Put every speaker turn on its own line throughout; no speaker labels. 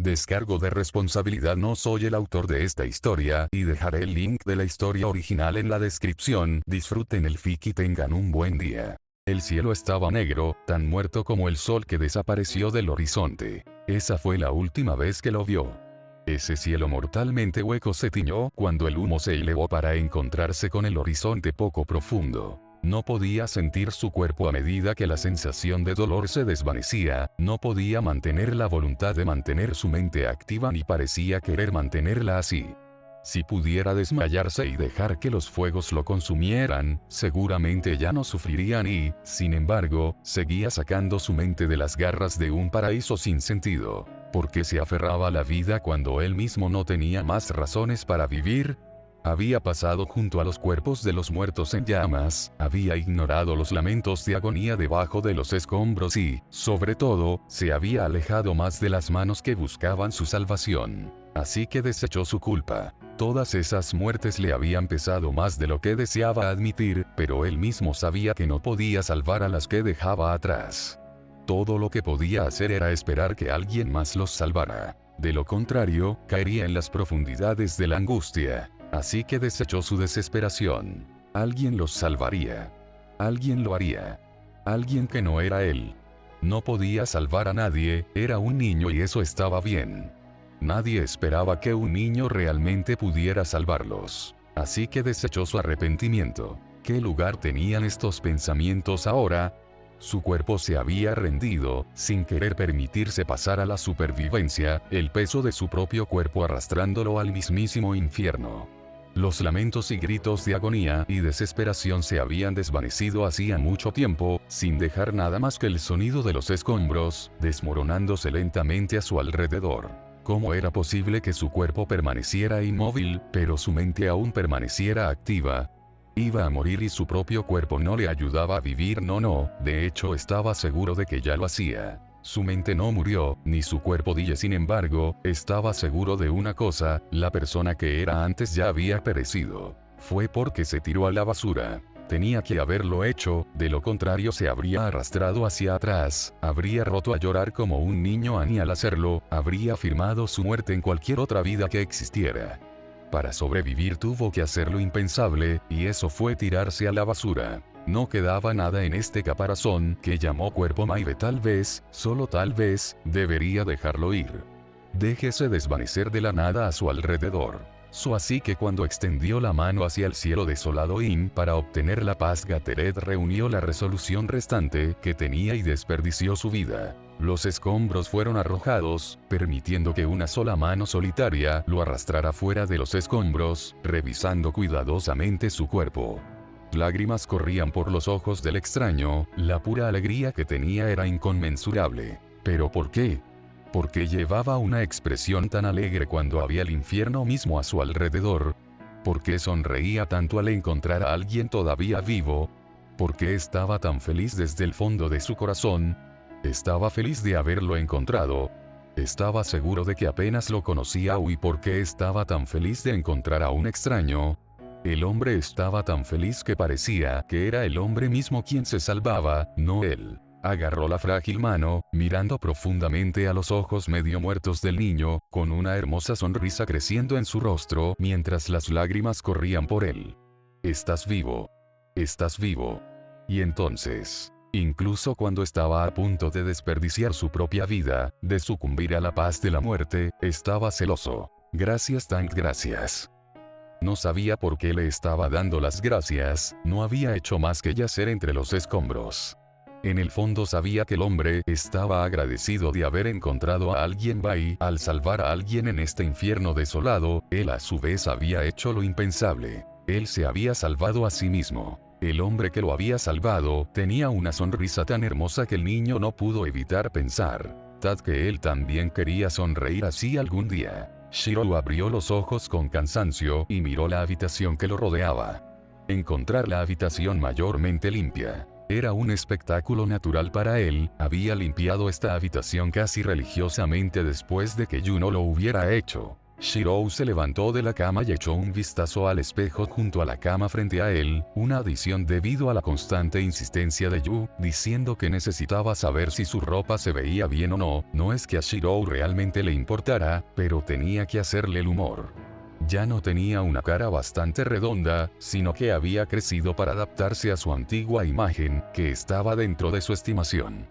Descargo de responsabilidad, no soy el autor de esta historia y dejaré el link de la historia original en la descripción. Disfruten el fic y tengan un buen día. El cielo estaba negro, tan muerto como el sol que desapareció del horizonte. Esa fue la última vez que lo vio. Ese cielo mortalmente hueco se tiñó cuando el humo se elevó para encontrarse con el horizonte poco profundo. No podía sentir su cuerpo a medida que la sensación de dolor se desvanecía, no podía mantener la voluntad de mantener su mente activa ni parecía querer mantenerla así. Si pudiera desmayarse y dejar que los fuegos lo consumieran, seguramente ya no sufrirían y, sin embargo, seguía sacando su mente de las garras de un paraíso sin sentido. ¿Por qué se aferraba a la vida cuando él mismo no tenía más razones para vivir? Había pasado junto a los cuerpos de los muertos en llamas, había ignorado los lamentos de agonía debajo de los escombros y, sobre todo, se había alejado más de las manos que buscaban su salvación. Así que desechó su culpa. Todas esas muertes le habían pesado más de lo que deseaba admitir, pero él mismo sabía que no podía salvar a las que dejaba atrás. Todo lo que podía hacer era esperar que alguien más los salvara. De lo contrario, caería en las profundidades de la angustia. Así que desechó su desesperación. Alguien los salvaría. Alguien lo haría. Alguien que no era él. No podía salvar a nadie, era un niño y eso estaba bien. Nadie esperaba que un niño realmente pudiera salvarlos. Así que desechó su arrepentimiento. ¿Qué lugar tenían estos pensamientos ahora? Su cuerpo se había rendido, sin querer permitirse pasar a la supervivencia, el peso de su propio cuerpo arrastrándolo al mismísimo infierno. Los lamentos y gritos de agonía y desesperación se habían desvanecido hacía mucho tiempo, sin dejar nada más que el sonido de los escombros, desmoronándose lentamente a su alrededor. ¿Cómo era posible que su cuerpo permaneciera inmóvil, pero su mente aún permaneciera activa? Iba a morir y su propio cuerpo no le ayudaba a vivir. No, de hecho estaba seguro de que ya lo hacía. Su mente no murió, ni su cuerpo sin embargo, estaba seguro de una cosa, la persona que era antes ya había perecido. Fue porque se tiró a la basura. Tenía que haberlo hecho, de lo contrario se habría arrastrado hacia atrás, habría roto a llorar como un niño y al hacerlo, habría firmado su muerte en cualquier otra vida que existiera. Para sobrevivir tuvo que hacer lo impensable, y eso fue tirarse a la basura. No quedaba nada en este caparazón, que llamó cuerpo Maire. Tal vez, solo tal vez, debería dejarlo ir. Déjese desvanecer de la nada a su alrededor. Así que cuando extendió la mano hacia el cielo desolado para obtener la paz, Gatorade reunió la resolución restante que tenía y desperdició su vida. Los escombros fueron arrojados, permitiendo que una sola mano solitaria lo arrastrara fuera de los escombros, revisando cuidadosamente su cuerpo. Lágrimas corrían por los ojos del extraño, la pura alegría que tenía era inconmensurable. ¿Pero por qué? ¿Por qué llevaba una expresión tan alegre cuando había el infierno mismo a su alrededor? ¿Por qué sonreía tanto al encontrar a alguien todavía vivo? ¿Por qué estaba tan feliz desde el fondo de su corazón? Estaba feliz de haberlo encontrado. Estaba seguro de que apenas lo conocía. ¿Y por qué estaba tan feliz de encontrar a un extraño? El hombre estaba tan feliz que parecía que era el hombre mismo quien se salvaba, no él. Agarró la frágil mano, mirando profundamente a los ojos medio muertos del niño, con una hermosa sonrisa creciendo en su rostro mientras las lágrimas corrían por él. «Estás vivo. Estás vivo». Y entonces, incluso cuando estaba a punto de desperdiciar su propia vida, de sucumbir a la paz de la muerte, estaba celoso. «Gracias, Tank, gracias». No sabía por qué le estaba dando las gracias, no había hecho más que yacer entre los escombros. En el fondo sabía que el hombre estaba agradecido de haber encontrado a alguien y, al salvar a alguien en este infierno desolado, él a su vez había hecho lo impensable. Él se había salvado a sí mismo. El hombre que lo había salvado tenía una sonrisa tan hermosa que el niño no pudo evitar pensar, que él también quería sonreír así algún día. Shiro abrió los ojos con cansancio y miró la habitación que lo rodeaba. Encontrar la habitación mayormente limpia era un espectáculo natural para él. Había limpiado esta habitación casi religiosamente después de que Juno lo hubiera hecho. Shirou se levantó de la cama y echó un vistazo al espejo junto a la cama frente a él, una adición debido a la constante insistencia de Yu, diciendo que necesitaba saber si su ropa se veía bien o no. No es que a Shirou realmente le importara, pero tenía que hacerle el humor. Ya no tenía una cara bastante redonda, sino que había crecido para adaptarse a su antigua imagen, que estaba dentro de su estimación.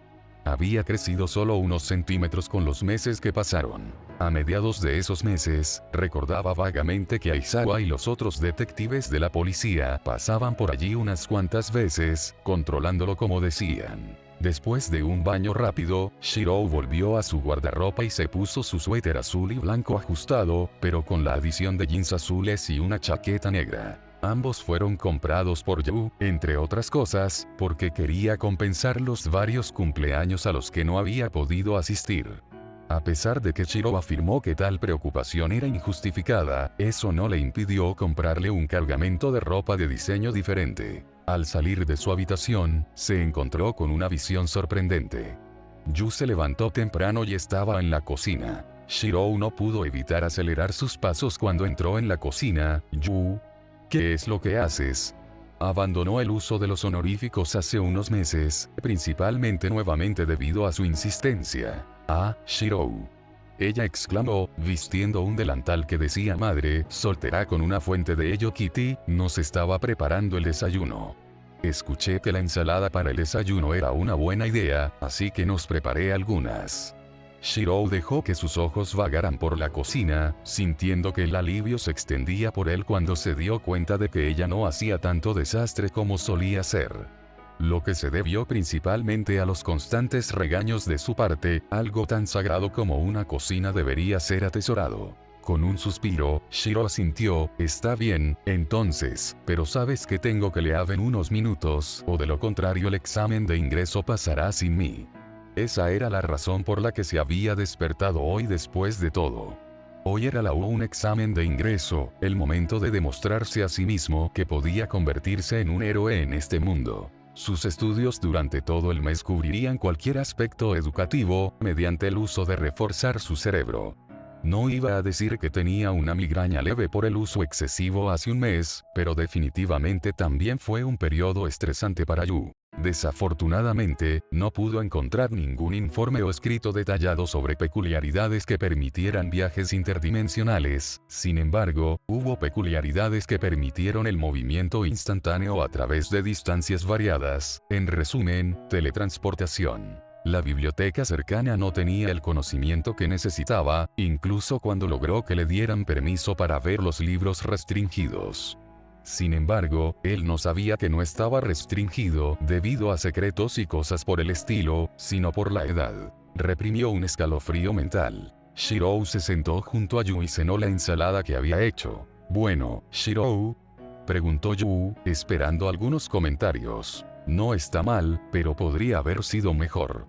Había crecido solo unos centímetros con los meses que pasaron. A mediados de esos meses, recordaba vagamente que Aizawa y los otros detectives de la policía pasaban por allí unas cuantas veces, controlándolo como decían. Después de un baño rápido, Shirou volvió a su guardarropa y se puso su suéter azul y blanco ajustado, pero con la adición de jeans azules y una chaqueta negra. Ambos fueron comprados por Yu, entre otras cosas, porque quería compensar los varios cumpleaños a los que no había podido asistir. A pesar de que Shirou afirmó que tal preocupación era injustificada, eso no le impidió comprarle un cargamento de ropa de diseño diferente. Al salir de su habitación, se encontró con una visión sorprendente. Yu se levantó temprano y estaba en la cocina. Shirou no pudo evitar acelerar sus pasos cuando entró en la cocina. Yu, ¿qué es lo que haces? Abandonó el uso de los honoríficos hace unos meses, principalmente nuevamente debido a su insistencia. Ah, Shirou. Ella exclamó, vistiendo un delantal que decía madre soltera con una fuente de Hello Kitty. Nos estaba preparando el desayuno. Escuché que la ensalada para el desayuno era una buena idea, así que nos preparé algunas. Shirou dejó que sus ojos vagaran por la cocina, sintiendo que el alivio se extendía por él cuando se dio cuenta de que ella no hacía tanto desastre como solía ser. Lo que se debió principalmente a los constantes regaños de su parte. Algo tan sagrado como una cocina debería ser atesorado. Con un suspiro, Shirou asintió, está bien, entonces, pero sabes que tengo que leer en unos minutos, o de lo contrario el examen de ingreso pasará sin mí. Esa era la razón por la que se había despertado hoy después de todo. Hoy era un examen de ingreso, el momento de demostrarse a sí mismo que podía convertirse en un héroe en este mundo. Sus estudios durante todo el mes cubrirían cualquier aspecto educativo, mediante el uso de reforzar su cerebro. No iba a decir que tenía una migraña leve por el uso excesivo hace un mes, pero definitivamente también fue un periodo estresante para Yu. Desafortunadamente, no pudo encontrar ningún informe o escrito detallado sobre peculiaridades que permitieran viajes interdimensionales. Sin embargo, hubo peculiaridades que permitieron el movimiento instantáneo a través de distancias variadas. En resumen, teletransportación. La biblioteca cercana no tenía el conocimiento que necesitaba, incluso cuando logró que le dieran permiso para ver los libros restringidos. Sin embargo, él no sabía que no estaba restringido debido a secretos y cosas por el estilo, sino por la edad. Reprimió un escalofrío mental. Shirou se sentó junto a Yu y cenó la ensalada que había hecho. Bueno, Shirou, preguntó Yu, esperando algunos comentarios. No está mal, pero podría haber sido mejor.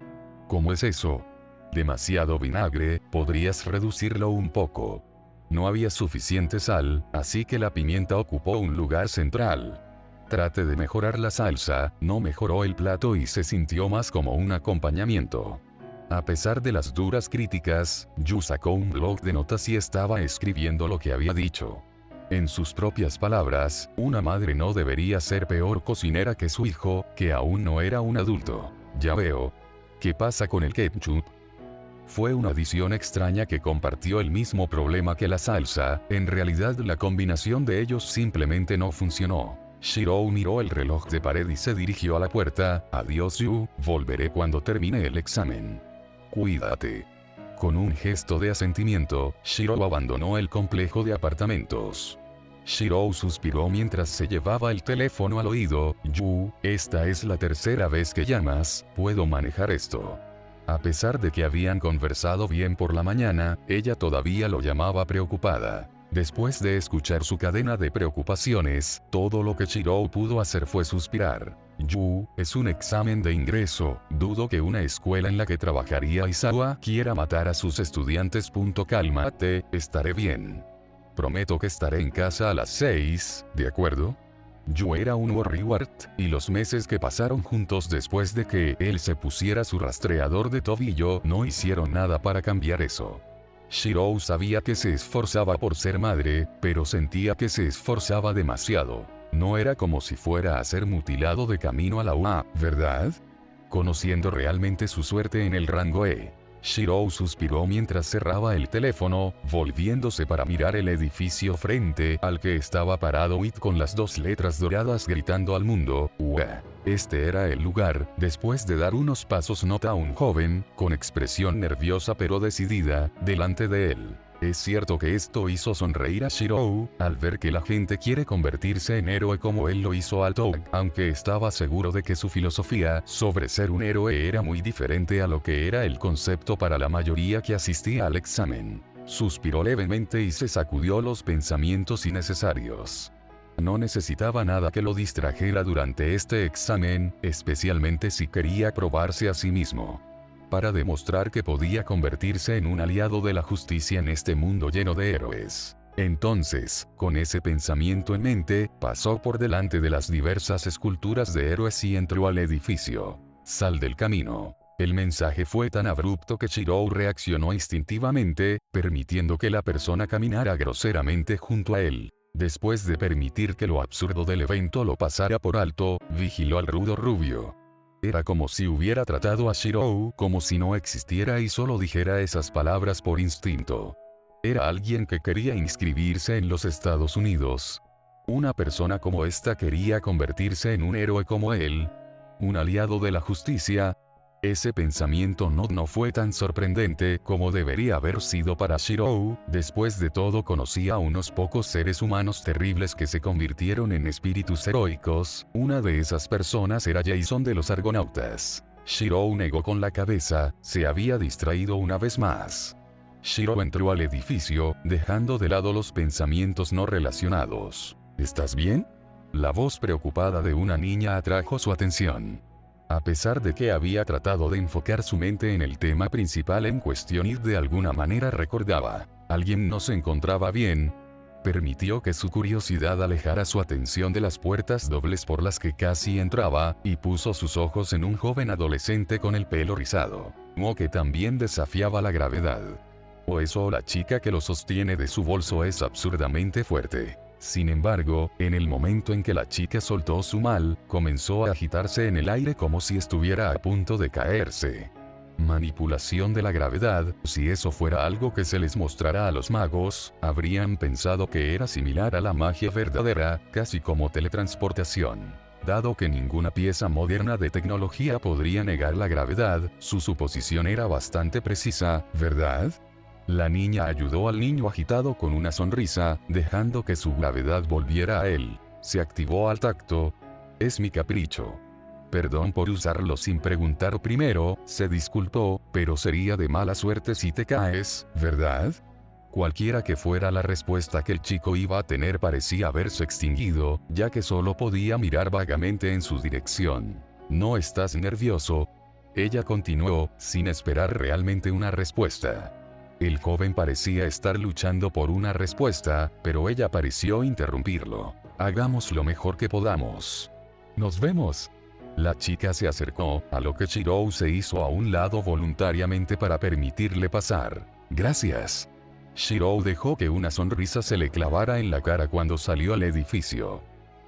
¿Cómo es eso? Demasiado vinagre, podrías reducirlo un poco. No había suficiente sal, así que la pimienta ocupó un lugar central. Trate de mejorar la salsa, no mejoró el plato y se sintió más como un acompañamiento. A pesar de las duras críticas, Yu sacó un bloc de notas y estaba escribiendo lo que había dicho. En sus propias palabras, una madre no debería ser peor cocinera que su hijo, que aún no era un adulto. Ya veo. ¿Qué pasa con el ketchup? Fue una adición extraña que compartió el mismo problema que la salsa. En realidad la combinación de ellos simplemente no funcionó. Shirou miró el reloj de pared y se dirigió a la puerta. Adiós Yu, volveré cuando termine el examen. Cuídate. Con un gesto de asentimiento, Shirou abandonó el complejo de apartamentos. Shirou suspiró mientras se llevaba el teléfono al oído. Yu, esta es la tercera vez que llamas, puedo manejar esto. A pesar de que habían conversado bien por la mañana, ella todavía lo llamaba preocupada. Después de escuchar su cadena de preocupaciones, todo lo que Shirou pudo hacer fue suspirar. Yu, es un examen de ingreso, dudo que una escuela en la que trabajaría Aizawa quiera matar a sus estudiantes. Cálmate, estaré bien. Prometo que estaré en casa a las 6, ¿de acuerdo? Yu era un Warrior, y los meses que pasaron juntos después de que él se pusiera su rastreador de tobillo no hicieron nada para cambiar eso. Shirou sabía que se esforzaba por ser madre, pero sentía que se esforzaba demasiado. No era como si fuera a ser mutilado de camino a la UA, ¿verdad? Conociendo realmente su suerte en el rango E. Shirou suspiró mientras cerraba el teléfono, volviéndose para mirar el edificio frente al que estaba parado It con las 2 letras doradas gritando al mundo, UA. Este era el lugar. Después de dar unos pasos nota a un joven, con expresión nerviosa pero decidida, delante de él. Es cierto que esto hizo sonreír a Shirou, al ver que la gente quiere convertirse en héroe como él lo hizo al Toug, aunque estaba seguro de que su filosofía sobre ser un héroe era muy diferente a lo que era el concepto para la mayoría que asistía al examen. Suspiró levemente y se sacudió los pensamientos innecesarios. No necesitaba nada que lo distrajera durante este examen, especialmente si quería probarse a sí mismo. Para demostrar que podía convertirse en un aliado de la justicia en este mundo lleno de héroes. Entonces, con ese pensamiento en mente, pasó por delante de las diversas esculturas de héroes y entró al edificio. Sal del camino. El mensaje fue tan abrupto que Shirou reaccionó instintivamente, permitiendo que la persona caminara groseramente junto a él. Después de permitir que lo absurdo del evento lo pasara por alto, vigiló al rudo rubio. Era como si hubiera tratado a Shirou como si no existiera y solo dijera esas palabras por instinto. Era alguien que quería inscribirse en los Estados Unidos. Una persona como esta quería convertirse en un héroe como él. Un aliado de la justicia. Ese pensamiento no fue tan sorprendente como debería haber sido para Shirou. Después de todo conocía a unos pocos seres humanos terribles que se convirtieron en espíritus heroicos. Una de esas personas era Jason de los Argonautas. Shirou negó con la cabeza, se había distraído una vez más. Shirou entró al edificio, dejando de lado los pensamientos no relacionados. ¿Estás bien? La voz preocupada de una niña atrajo su atención. A pesar de que había tratado de enfocar su mente en el tema principal en cuestión y de alguna manera recordaba, alguien no se encontraba bien, permitió que su curiosidad alejara su atención de las puertas dobles por las que casi entraba, y puso sus ojos en un joven adolescente con el pelo rizado, o que también desafiaba la gravedad. O eso la chica que lo sostiene de su bolso es absurdamente fuerte. Sin embargo, en el momento en que la chica soltó su mal, comenzó a agitarse en el aire como si estuviera a punto de caerse. Manipulación de la gravedad. Si eso fuera algo que se les mostrara a los magos, habrían pensado que era similar a la magia verdadera, casi como teletransportación. Dado que ninguna pieza moderna de tecnología podría negar la gravedad, su suposición era bastante precisa, ¿verdad? La niña ayudó al niño agitado con una sonrisa, dejando que su gravedad volviera a él. Se activó al tacto. Es mi capricho. Perdón por usarlo sin preguntar primero, se disculpó, pero sería de mala suerte si te caes, ¿verdad? Cualquiera que fuera la respuesta que el chico iba a tener parecía haberse extinguido, ya que solo podía mirar vagamente en su dirección. ¿No estás nervioso? Ella continuó, sin esperar realmente una respuesta. El joven parecía estar luchando por una respuesta, pero ella pareció interrumpirlo. Hagamos lo mejor que podamos. Nos vemos. La chica se acercó, a lo que Shirou se hizo a un lado voluntariamente para permitirle pasar. Gracias. Shirou dejó que una sonrisa se le clavara en la cara cuando salió al edificio.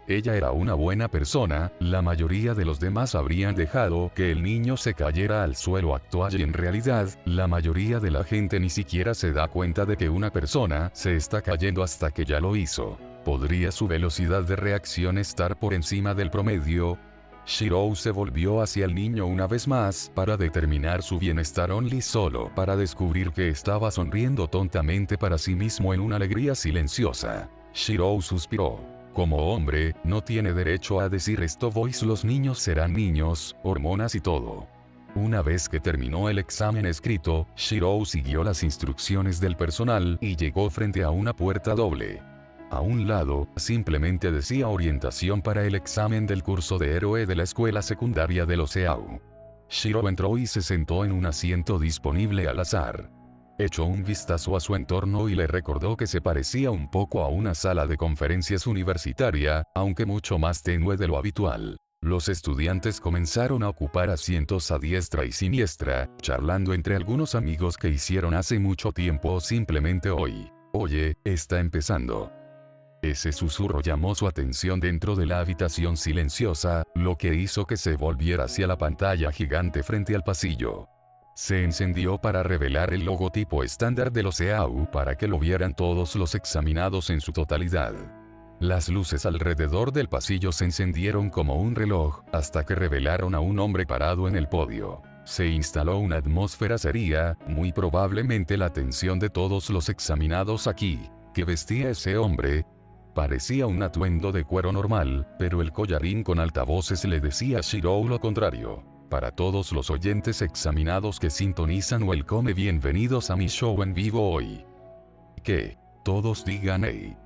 Ella era una buena persona, la mayoría de los demás habrían dejado que el niño se cayera al suelo actual y en realidad, la mayoría de la gente ni siquiera se da cuenta de que una persona se está cayendo hasta que ya lo hizo. ¿Podría su velocidad de reacción estar por encima del promedio? Shirou se volvió hacia el niño una vez más para determinar su bienestar solo para descubrir que estaba sonriendo tontamente para sí mismo en una alegría silenciosa. Shirou suspiró. Como hombre, no tiene derecho a decir esto. Los niños serán niños, hormonas y todo. Una vez que terminó el examen escrito, Shirou siguió las instrucciones del personal y llegó frente a una puerta doble. A un lado, simplemente decía orientación para el examen del curso de héroe de la escuela secundaria de los EAU. Shirou entró y se sentó en un asiento disponible al azar. Echó un vistazo a su entorno y le recordó que se parecía un poco a una sala de conferencias universitaria, aunque mucho más tenue de lo habitual. Los estudiantes comenzaron a ocupar asientos a diestra y siniestra, charlando entre algunos amigos que hicieron hace mucho tiempo o simplemente hoy. Oye, está empezando. Ese susurro llamó su atención dentro de la habitación silenciosa, lo que hizo que se volviera hacia la pantalla gigante frente al pasillo. Se encendió para revelar el logotipo estándar de los EAU para que lo vieran todos los examinados en su totalidad. Las luces alrededor del pasillo se encendieron como un reloj, hasta que revelaron a un hombre parado en el podio. Se instaló una atmósfera seria, muy probablemente la atención de todos los examinados aquí. ¿Qué vestía ese hombre? Parecía un atuendo de cuero normal, pero el collarín con altavoces le decía a Shirou lo contrario. Para todos los oyentes examinados que sintonizan Welcome, bienvenidos a mi show en vivo hoy. ¿Qué? Todos digan hey.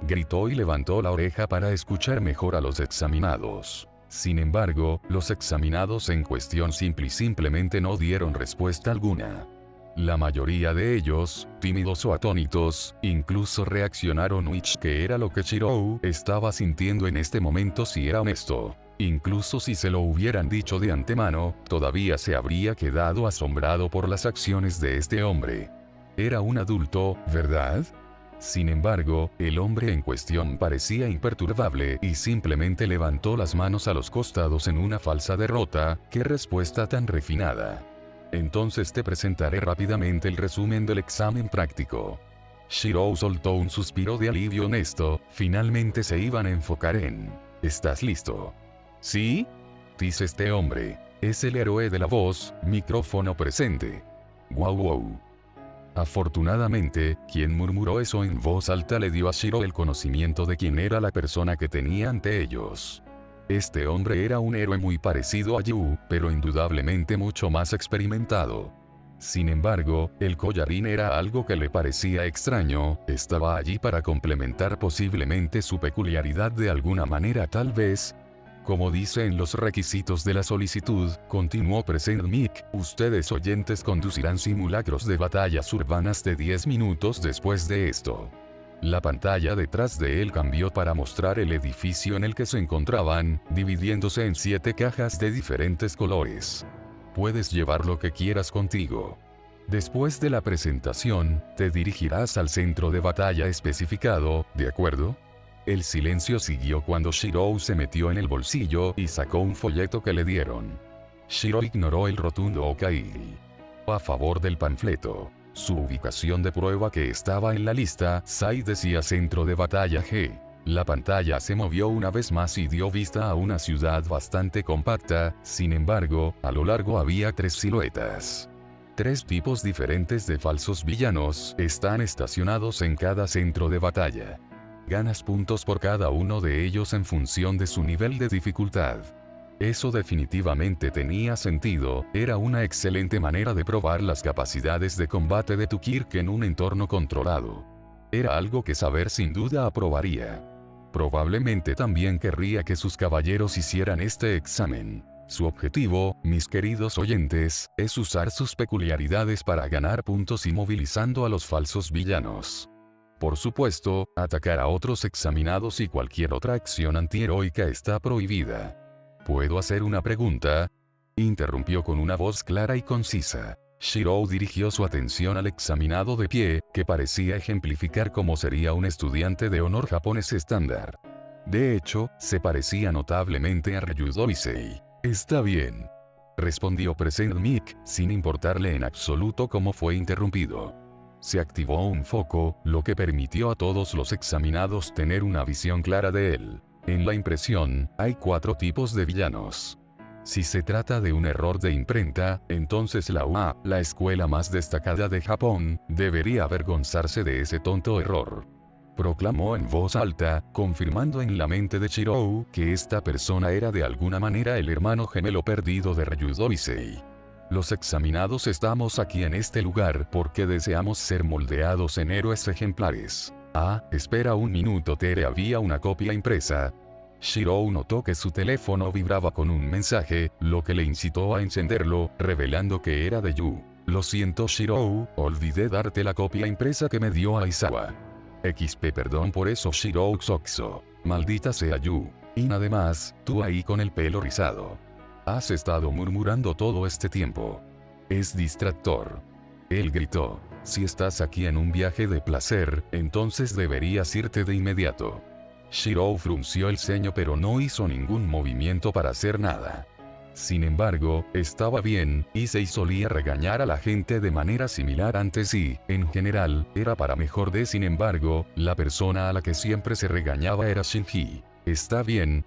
Gritó y levantó la oreja para escuchar mejor a los examinados. Sin embargo, los examinados en cuestión simplemente no dieron respuesta alguna. La mayoría de ellos, tímidos o atónitos, incluso reaccionaron which que era lo que Shirou estaba sintiendo en este momento si era honesto. Incluso si se lo hubieran dicho de antemano, todavía se habría quedado asombrado por las acciones de este hombre. Era un adulto, ¿verdad? Sin embargo, el hombre en cuestión parecía imperturbable y simplemente levantó las manos a los costados en una falsa derrota. ¡Qué respuesta tan refinada! Entonces te presentaré rápidamente el resumen del examen práctico. Shirou soltó un suspiro de alivio honesto, finalmente se iban a enfocar en... ¿Estás listo? ¿Sí? Dice este hombre. Es el héroe de la voz, micrófono presente. Wow. Afortunadamente, quien murmuró eso en voz alta le dio a Shirou el conocimiento de quién era la persona que tenía ante ellos. Este hombre era un héroe muy parecido a Yu, pero indudablemente mucho más experimentado. Sin embargo, el collarín era algo que le parecía extraño, estaba allí para complementar posiblemente su peculiaridad de alguna manera tal vez. Como dice en los requisitos de la solicitud, continuó Present Mic, ustedes oyentes conducirán simulacros de batallas urbanas de 10 minutos después de esto. La pantalla detrás de él cambió para mostrar el edificio en el que se encontraban, dividiéndose en 7 cajas de diferentes colores. Puedes llevar lo que quieras contigo. Después de la presentación, te dirigirás al centro de batalla especificado, ¿de acuerdo? El silencio siguió cuando Shirou se metió en el bolsillo y sacó un folleto que le dieron. Shirou ignoró el rotundo ok. A favor del panfleto. Su ubicación de prueba que estaba en la lista, Sai decía Centro de Batalla G. La pantalla se movió una vez más y dio vista a una ciudad bastante compacta, sin embargo, a lo largo había 3 siluetas. 3 tipos diferentes de falsos villanos están estacionados en cada centro de batalla. Ganas puntos por cada uno de ellos en función de su nivel de dificultad. Eso definitivamente tenía sentido, era una excelente manera de probar las capacidades de combate de tu Kirk en un entorno controlado. Era algo que Saber sin duda aprobaría. Probablemente también querría que sus caballeros hicieran este examen. Su objetivo, mis queridos oyentes, es usar sus peculiaridades para ganar puntos inmovilizando a los falsos villanos. Por supuesto, atacar a otros examinados y cualquier otra acción antiheroica está prohibida. ¿Puedo hacer una pregunta? Interrumpió con una voz clara y concisa. Shirou dirigió su atención al examinado de pie, que parecía ejemplificar cómo sería un estudiante de honor japonés estándar. De hecho, se parecía notablemente a Ryudo Issei. Está bien. Respondió Present Mic, sin importarle en absoluto cómo fue interrumpido. Se activó un foco, lo que permitió a todos los examinados tener una visión clara de él. En la impresión, hay 4 tipos de villanos. Si se trata de un error de imprenta, entonces la UA, la escuela más destacada de Japón, debería avergonzarse de ese tonto error. Proclamó en voz alta, confirmando en la mente de Shirou que esta persona era de alguna manera el hermano gemelo perdido de Ryudo Issei. Los examinados estamos aquí en este lugar porque deseamos ser moldeados en héroes ejemplares. Ah, espera un minuto, Tere, había una copia impresa. Shirou notó que su teléfono vibraba con un mensaje, lo que le incitó a encenderlo, revelando que era de Yu. Lo siento Shirou, olvidé darte la copia impresa que me dio Aizawa. XP, perdón por eso Shirou Xoxo. Maldita sea Yu. Y además, tú ahí con el pelo rizado. Has estado murmurando todo este tiempo. Es distractor. Él gritó. Si estás aquí en un viaje de placer, entonces deberías irte de inmediato. Shirou frunció el ceño pero no hizo ningún movimiento para hacer nada. Sin embargo, estaba bien, Issei solía regañar a la gente de manera similar antes y, en general, era para mejor sin embargo, la persona a la que siempre se regañaba era Shinji. Está bien,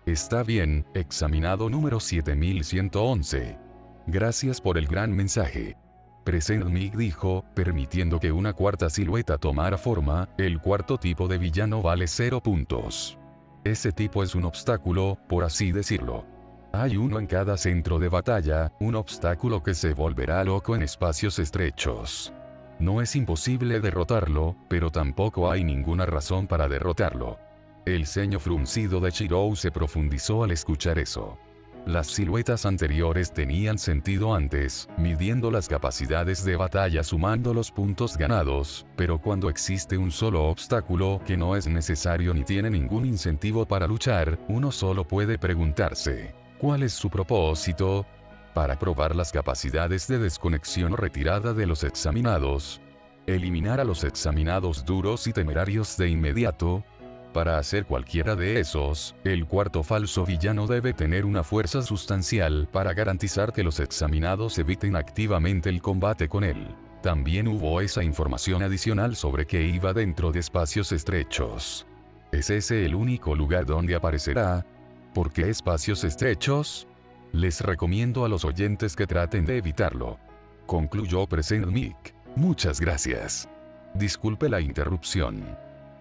examinado número 7111. Gracias por el gran mensaje. Present Mig dijo, permitiendo que una cuarta silueta tomara forma, el cuarto tipo de villano vale 0 puntos. Ese tipo es un obstáculo, por así decirlo. Hay uno en cada centro de batalla, un obstáculo que se volverá loco en espacios estrechos. No es imposible derrotarlo, pero tampoco hay ninguna razón para derrotarlo. El ceño fruncido de Shirou se profundizó al escuchar eso. Las siluetas anteriores tenían sentido antes, midiendo las capacidades de batalla sumando los puntos ganados, pero cuando existe un solo obstáculo que no es necesario ni tiene ningún incentivo para luchar, uno solo puede preguntarse, ¿cuál es su propósito? Para probar las capacidades de desconexión o retirada de los examinados. Eliminar a los examinados duros y temerarios de inmediato. Para hacer cualquiera de esos, el cuarto falso villano debe tener una fuerza sustancial para garantizar que los examinados eviten activamente el combate con él. También hubo esa información adicional sobre que iba dentro de espacios estrechos. ¿Es ese el único lugar donde aparecerá? ¿Por qué espacios estrechos? Les recomiendo a los oyentes que traten de evitarlo. Concluyó Present Mic. Muchas gracias. Disculpe la interrupción.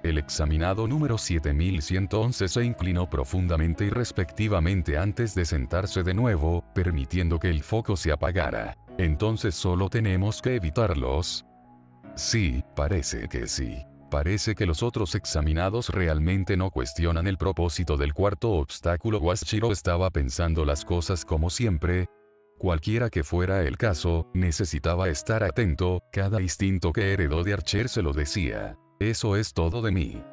El examinado número 7111 se inclinó profundamente y respectivamente antes de sentarse de nuevo, permitiendo que el foco se apagara. Entonces solo tenemos que evitarlos. Sí, parece que sí. Parece que los otros examinados realmente no cuestionan el propósito del cuarto obstáculo. Washiro estaba pensando las cosas como siempre. Cualquiera que fuera el caso, necesitaba estar atento, cada instinto que heredó de Archer se lo decía. Eso es todo de mí.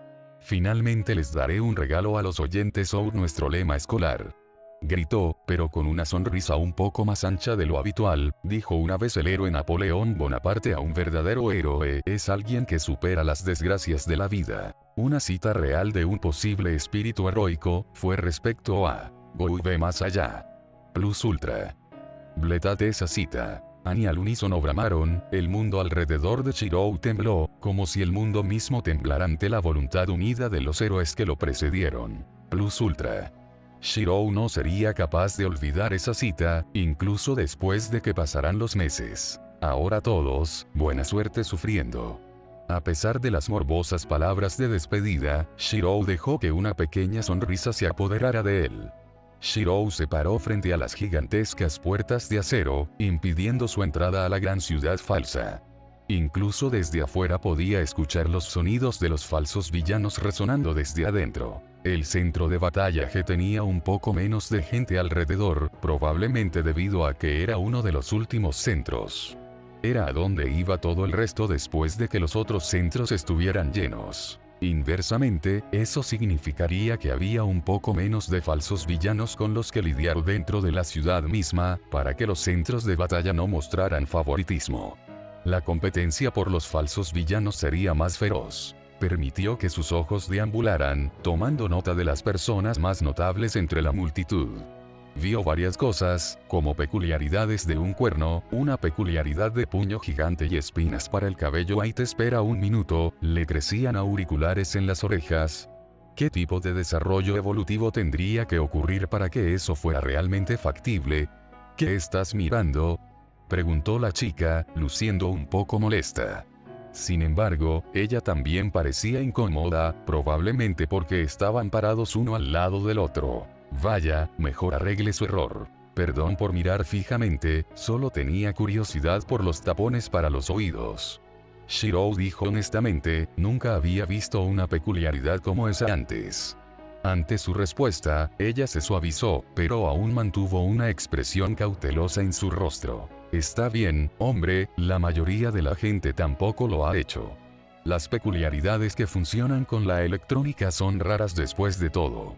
Finalmente les daré un regalo a los oyentes o nuestro lema escolar. Gritó, pero con una sonrisa un poco más ancha de lo habitual, dijo una vez el héroe Napoleón Bonaparte a un verdadero héroe es alguien que supera las desgracias de la vida. Una cita real de un posible espíritu heroico, fue respecto a Go y ve más allá. Plus Ultra. Bletate esa cita. Ani al unísono bramaron, el mundo alrededor de Shirou tembló, como si el mundo mismo temblara ante la voluntad unida de los héroes que lo precedieron. Plus Ultra. Shirou no sería capaz de olvidar esa cita, incluso después de que pasaran los meses. Ahora todos, buena suerte sufriendo. A pesar de las morbosas palabras de despedida, Shirou dejó que una pequeña sonrisa se apoderara de él. Shirou se paró frente a las gigantescas puertas de acero, impidiendo su entrada a la gran ciudad falsa. Incluso desde afuera podía escuchar los sonidos de los falsos villanos resonando desde adentro. El centro de batalla G tenía un poco menos de gente alrededor, probablemente debido a que era uno de los últimos centros. Era a donde iba todo el resto después de que los otros centros estuvieran llenos. Inversamente, eso significaría que había un poco menos de falsos villanos con los que lidiar dentro de la ciudad misma, para que los centros de batalla no mostraran favoritismo. La competencia por los falsos villanos sería más feroz. Permitió que sus ojos deambularan, tomando nota de las personas más notables entre la multitud. Vio varias cosas, como peculiaridades de un cuerno, una peculiaridad de puño gigante y espinas para el cabello. Ahí te espera un minuto, le crecían auriculares en las orejas. ¿Qué tipo de desarrollo evolutivo tendría que ocurrir para que eso fuera realmente factible? ¿Qué estás mirando? Preguntó la chica, luciendo un poco molesta. Sin embargo, ella también parecía incómoda, probablemente porque estaban parados uno al lado del otro. Vaya, mejor arregle su error. Perdón por mirar fijamente, solo tenía curiosidad por los tapones para los oídos. Shirou dijo honestamente, nunca había visto una peculiaridad como esa antes. Ante su respuesta, ella se suavizó, pero aún mantuvo una expresión cautelosa en su rostro. Está bien, hombre, la mayoría de la gente tampoco lo ha hecho. Las peculiaridades que funcionan con la electrónica son raras después de todo.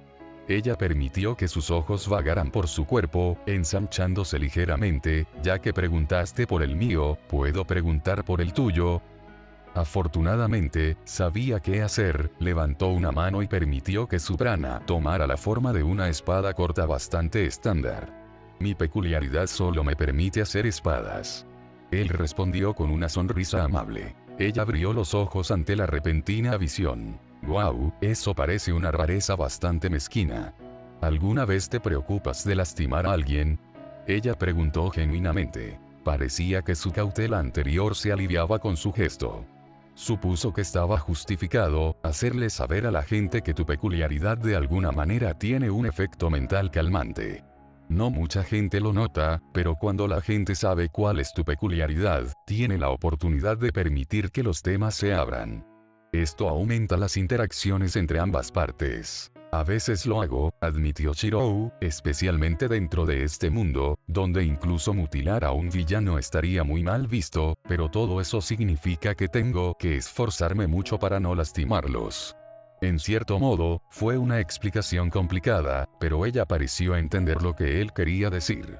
Ella permitió que sus ojos vagaran por su cuerpo, ensanchándose ligeramente. Ya que preguntaste por el mío, ¿puedo preguntar por el tuyo? Afortunadamente, sabía qué hacer, levantó una mano y permitió que su prana tomara la forma de una espada corta bastante estándar. Mi peculiaridad solo me permite hacer espadas. Él respondió con una sonrisa amable. Ella abrió los ojos ante la repentina visión. «Guau, eso parece una rareza bastante mezquina. ¿Alguna vez te preocupas de lastimar a alguien?», ella preguntó genuinamente. Parecía que su cautela anterior se aliviaba con su gesto. Supuso que estaba justificado hacerle saber a la gente que tu peculiaridad de alguna manera tiene un efecto mental calmante. No mucha gente lo nota, pero cuando la gente sabe cuál es tu peculiaridad, tiene la oportunidad de permitir que los temas se abran. Esto aumenta las interacciones entre ambas partes. A veces lo hago, admitió Shirou, especialmente dentro de este mundo, donde incluso mutilar a un villano estaría muy mal visto, pero todo eso significa que tengo que esforzarme mucho para no lastimarlos. En cierto modo, fue una explicación complicada, pero ella pareció entender lo que él quería decir.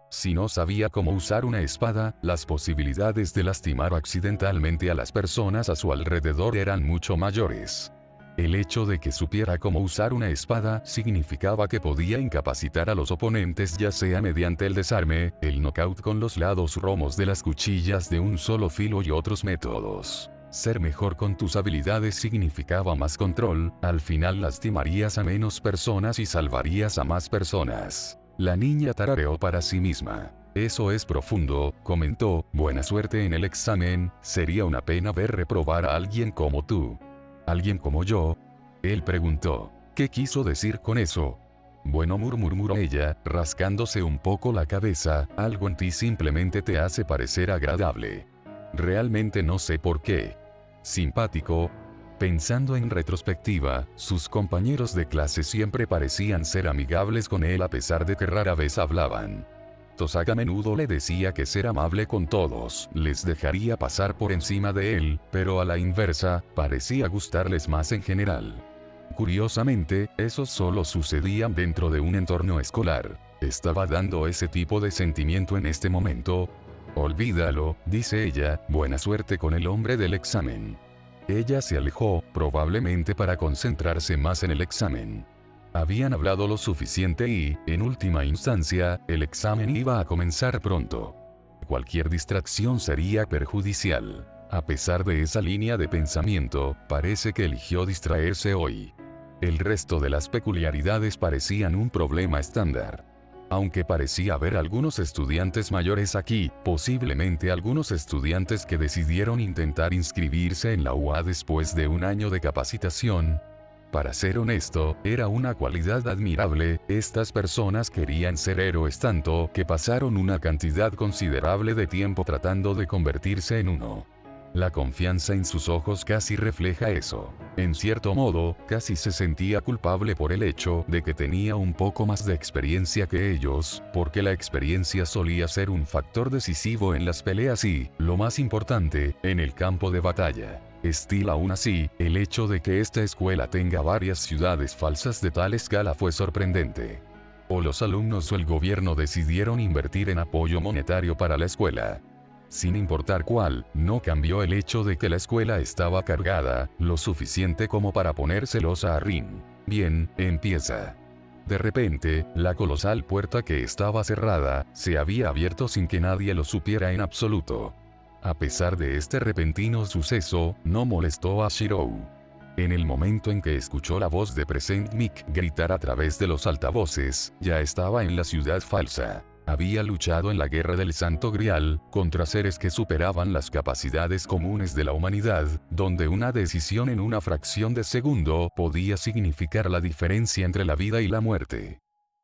Si no sabía cómo usar una espada, las posibilidades de lastimar accidentalmente a las personas a su alrededor eran mucho mayores. El hecho de que supiera cómo usar una espada significaba que podía incapacitar a los oponentes, ya sea mediante el desarme, el knockout con los lados romos de las cuchillas de un solo filo y otros métodos. Ser mejor con tus habilidades significaba más control, al final lastimarías a menos personas y salvarías a más personas. La niña tarareó para sí misma. Eso es profundo, comentó. Buena suerte en el examen, sería una pena ver reprobar a alguien como tú. ¿Alguien como yo? Él preguntó. ¿Qué quiso decir con eso? Bueno, murmuró ella, rascándose un poco la cabeza, algo en ti simplemente te hace parecer agradable. Realmente no sé por qué. Simpático. Pensando en retrospectiva, sus compañeros de clase siempre parecían ser amigables con él a pesar de que rara vez hablaban. Tosaka a menudo le decía que ser amable con todos les dejaría pasar por encima de él, pero a la inversa, parecía gustarles más en general. Curiosamente, eso solo sucedía dentro de un entorno escolar. ¿Estaba dando ese tipo de sentimiento en este momento? Olvídalo, dice ella, buena suerte con el hombre del examen. Ella se alejó, probablemente para concentrarse más en el examen. Habían hablado lo suficiente y, en última instancia, el examen iba a comenzar pronto. Cualquier distracción sería perjudicial. A pesar de esa línea de pensamiento, parece que eligió distraerse hoy. El resto de las peculiaridades parecían un problema estándar. Aunque parecía haber algunos estudiantes mayores aquí, posiblemente algunos estudiantes que decidieron intentar inscribirse en la UA después de un año de capacitación. Para ser honesto, era una cualidad admirable, estas personas querían ser héroes tanto que pasaron una cantidad considerable de tiempo tratando de convertirse en uno. La confianza en sus ojos casi refleja eso. En cierto modo, casi se sentía culpable por el hecho de que tenía un poco más de experiencia que ellos, porque la experiencia solía ser un factor decisivo en las peleas y, lo más importante, en el campo de batalla. Aún así, el hecho de que esta escuela tenga varias ciudades falsas de tal escala fue sorprendente. O los alumnos o el gobierno decidieron invertir en apoyo monetario para la escuela. Sin importar cuál, no cambió el hecho de que la escuela estaba cargada, lo suficiente como para poner celosa a Rin. Bien, empieza. De repente, la colosal puerta que estaba cerrada, se había abierto sin que nadie lo supiera en absoluto. A pesar de este repentino suceso, no molestó a Shirou. En el momento en que escuchó la voz de Present Mic gritar a través de los altavoces, ya estaba en la ciudad falsa. Había luchado en la Guerra del Santo Grial, contra seres que superaban las capacidades comunes de la humanidad, donde una decisión en una fracción de segundo podía significar la diferencia entre la vida y la muerte.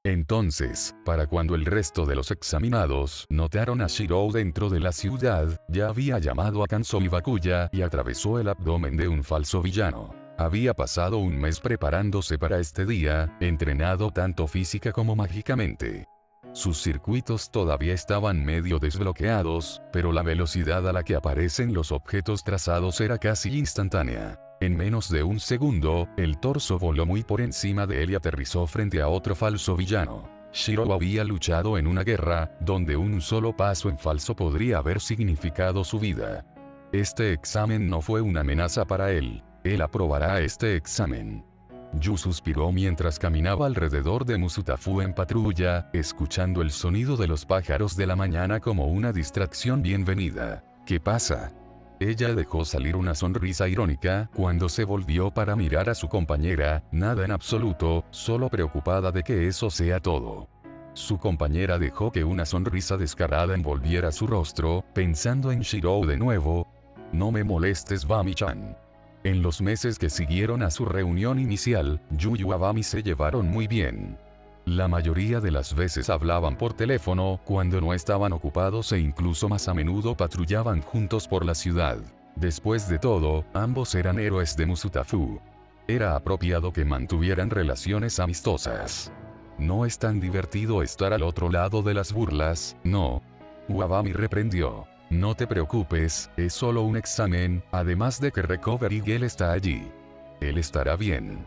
Entonces, para cuando el resto de los examinados notaron a Shirou dentro de la ciudad, ya había llamado a Kanzo y Bakuya y atravesó el abdomen de un falso villano. Había pasado un mes preparándose para este día, entrenado tanto física como mágicamente. Sus circuitos todavía estaban medio desbloqueados, pero la velocidad a la que aparecen los objetos trazados era casi instantánea. En menos de un segundo, el torso voló muy por encima de él y aterrizó frente a otro falso villano. Shiro había luchado en una guerra, donde un solo paso en falso podría haber significado su vida. Este examen no fue una amenaza para él. Él aprobará este examen. Yu suspiró mientras caminaba alrededor de Musutafu en patrulla, escuchando el sonido de los pájaros de la mañana como una distracción bienvenida. ¿Qué pasa? Ella dejó salir una sonrisa irónica cuando se volvió para mirar a su compañera, nada en absoluto, solo preocupada de que eso sea todo. Su compañera dejó que una sonrisa descarada envolviera su rostro, pensando en Shiro de nuevo. No me molestes, Bami-chan. En los meses que siguieron a su reunión inicial, Yu y Bami se llevaron muy bien. La mayoría de las veces hablaban por teléfono cuando no estaban ocupados e incluso más a menudo patrullaban juntos por la ciudad. Después de todo, ambos eran héroes de Musutafu. Era apropiado que mantuvieran relaciones amistosas. No es tan divertido estar al otro lado de las burlas, ¿no? Wabami reprendió. No te preocupes, es solo un examen, además de que Recovery Girl está allí. Él estará bien.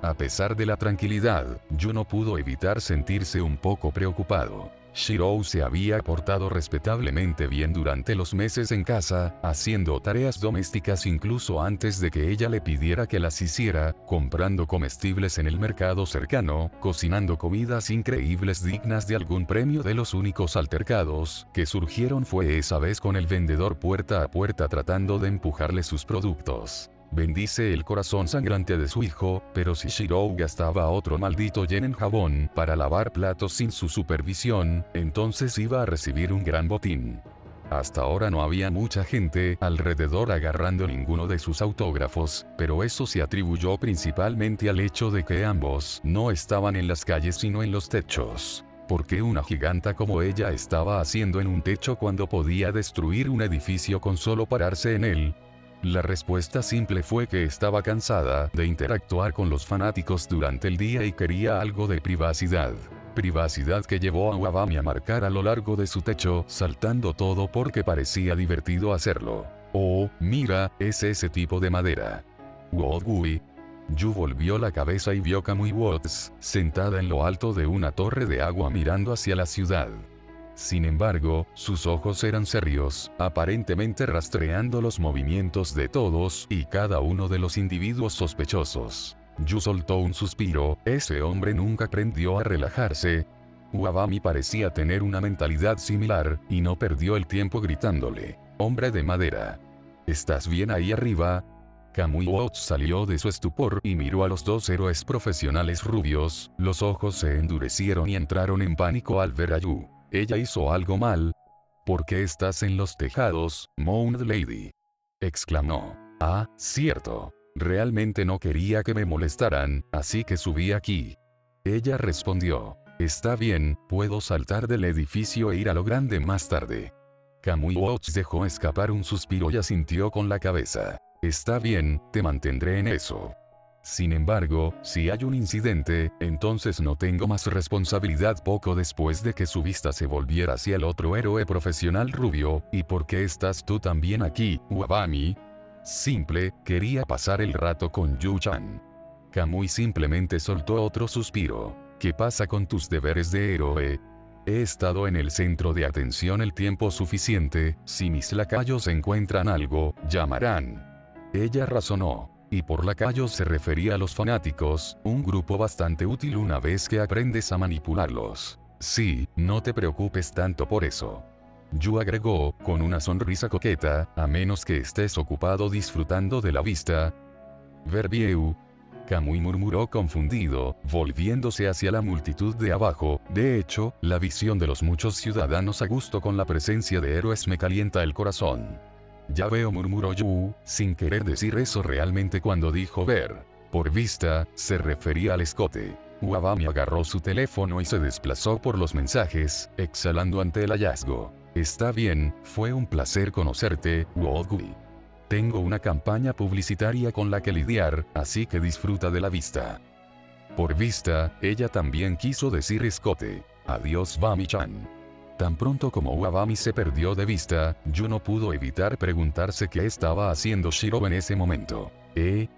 A pesar de la tranquilidad, Yu no pudo evitar sentirse un poco preocupado. Shiro se había portado respetablemente bien durante los meses en casa, haciendo tareas domésticas incluso antes de que ella le pidiera que las hiciera, comprando comestibles en el mercado cercano, cocinando comidas increíbles dignas de algún premio. De los únicos altercados que surgieron fue esa vez con el vendedor puerta a puerta tratando de empujarle sus productos. Bendice el corazón sangrante de su hijo, pero si Shiro gastaba otro maldito yen en jabón para lavar platos sin su supervisión, entonces iba a recibir un gran botín. Hasta ahora no había mucha gente alrededor agarrando ninguno de sus autógrafos, pero eso se atribuyó principalmente al hecho de que ambos no estaban en las calles sino en los techos. ¿Por qué una giganta como ella estaba haciendo en un techo cuando podía destruir un edificio con solo pararse en él? La respuesta simple fue que estaba cansada de interactuar con los fanáticos durante el día y quería algo de privacidad. Privacidad que llevó a Wabami a marcar a lo largo de su techo, saltando todo porque parecía divertido hacerlo. Oh, mira, es ese tipo de madera. Wogui. Yu volvió la cabeza y vio Kamui Watts, sentada en lo alto de una torre de agua mirando hacia la ciudad. Sin embargo, sus ojos eran serios, aparentemente rastreando los movimientos de todos y cada uno de los individuos sospechosos. Yu soltó un suspiro, ese hombre nunca aprendió a relajarse. Wabami parecía tener una mentalidad similar, y no perdió el tiempo gritándole, «Hombre de madera. ¿Estás bien ahí arriba?» Kamui Watts salió de su estupor y miró a los dos héroes profesionales rubios, los ojos se endurecieron y entraron en pánico al ver a Yu. ¿Ella hizo algo mal? ¿Por qué estás en los tejados, Moon Lady? Exclamó. Ah, cierto. Realmente no quería que me molestaran, así que subí aquí. Ella respondió. Está bien, puedo saltar del edificio e ir a lo grande más tarde. Kamui Watts dejó escapar un suspiro y asintió con la cabeza. Está bien, te mantendré en eso. Sin embargo, si hay un incidente, entonces no tengo más responsabilidad. Poco después de que su vista se volviera hacia el otro héroe profesional rubio, ¿y por qué estás tú también aquí, Wabami? Simple, quería pasar el rato con Yu-chan. Kamui simplemente soltó otro suspiro. ¿Qué pasa con tus deberes de héroe? He estado en el centro de atención el tiempo suficiente, si mis lacayos encuentran algo, llamarán. Ella razonó. Y por lacayos se refería a los fanáticos, un grupo bastante útil una vez que aprendes a manipularlos. Sí, no te preocupes tanto por eso. Yu agregó, con una sonrisa coqueta, a menos que estés ocupado disfrutando de la vista. Verbieu. Kamui murmuró confundido, volviéndose hacia la multitud de abajo. De hecho, la visión de los muchos ciudadanos a gusto con la presencia de héroes me calienta el corazón. Ya veo, murmuró Yu, sin querer decir eso realmente cuando dijo ver. Por vista, se refería al escote. Wabami agarró su teléfono y se desplazó por los mensajes, exhalando ante el hallazgo. Está bien, fue un placer conocerte, Wogui. Tengo una campaña publicitaria con la que lidiar, así que disfruta de la vista. Por vista, ella también quiso decir escote. Adiós, Bami-chan. Tan pronto como Uabami se perdió de vista, Yu no pudo evitar preguntarse qué estaba haciendo Shirou en ese momento.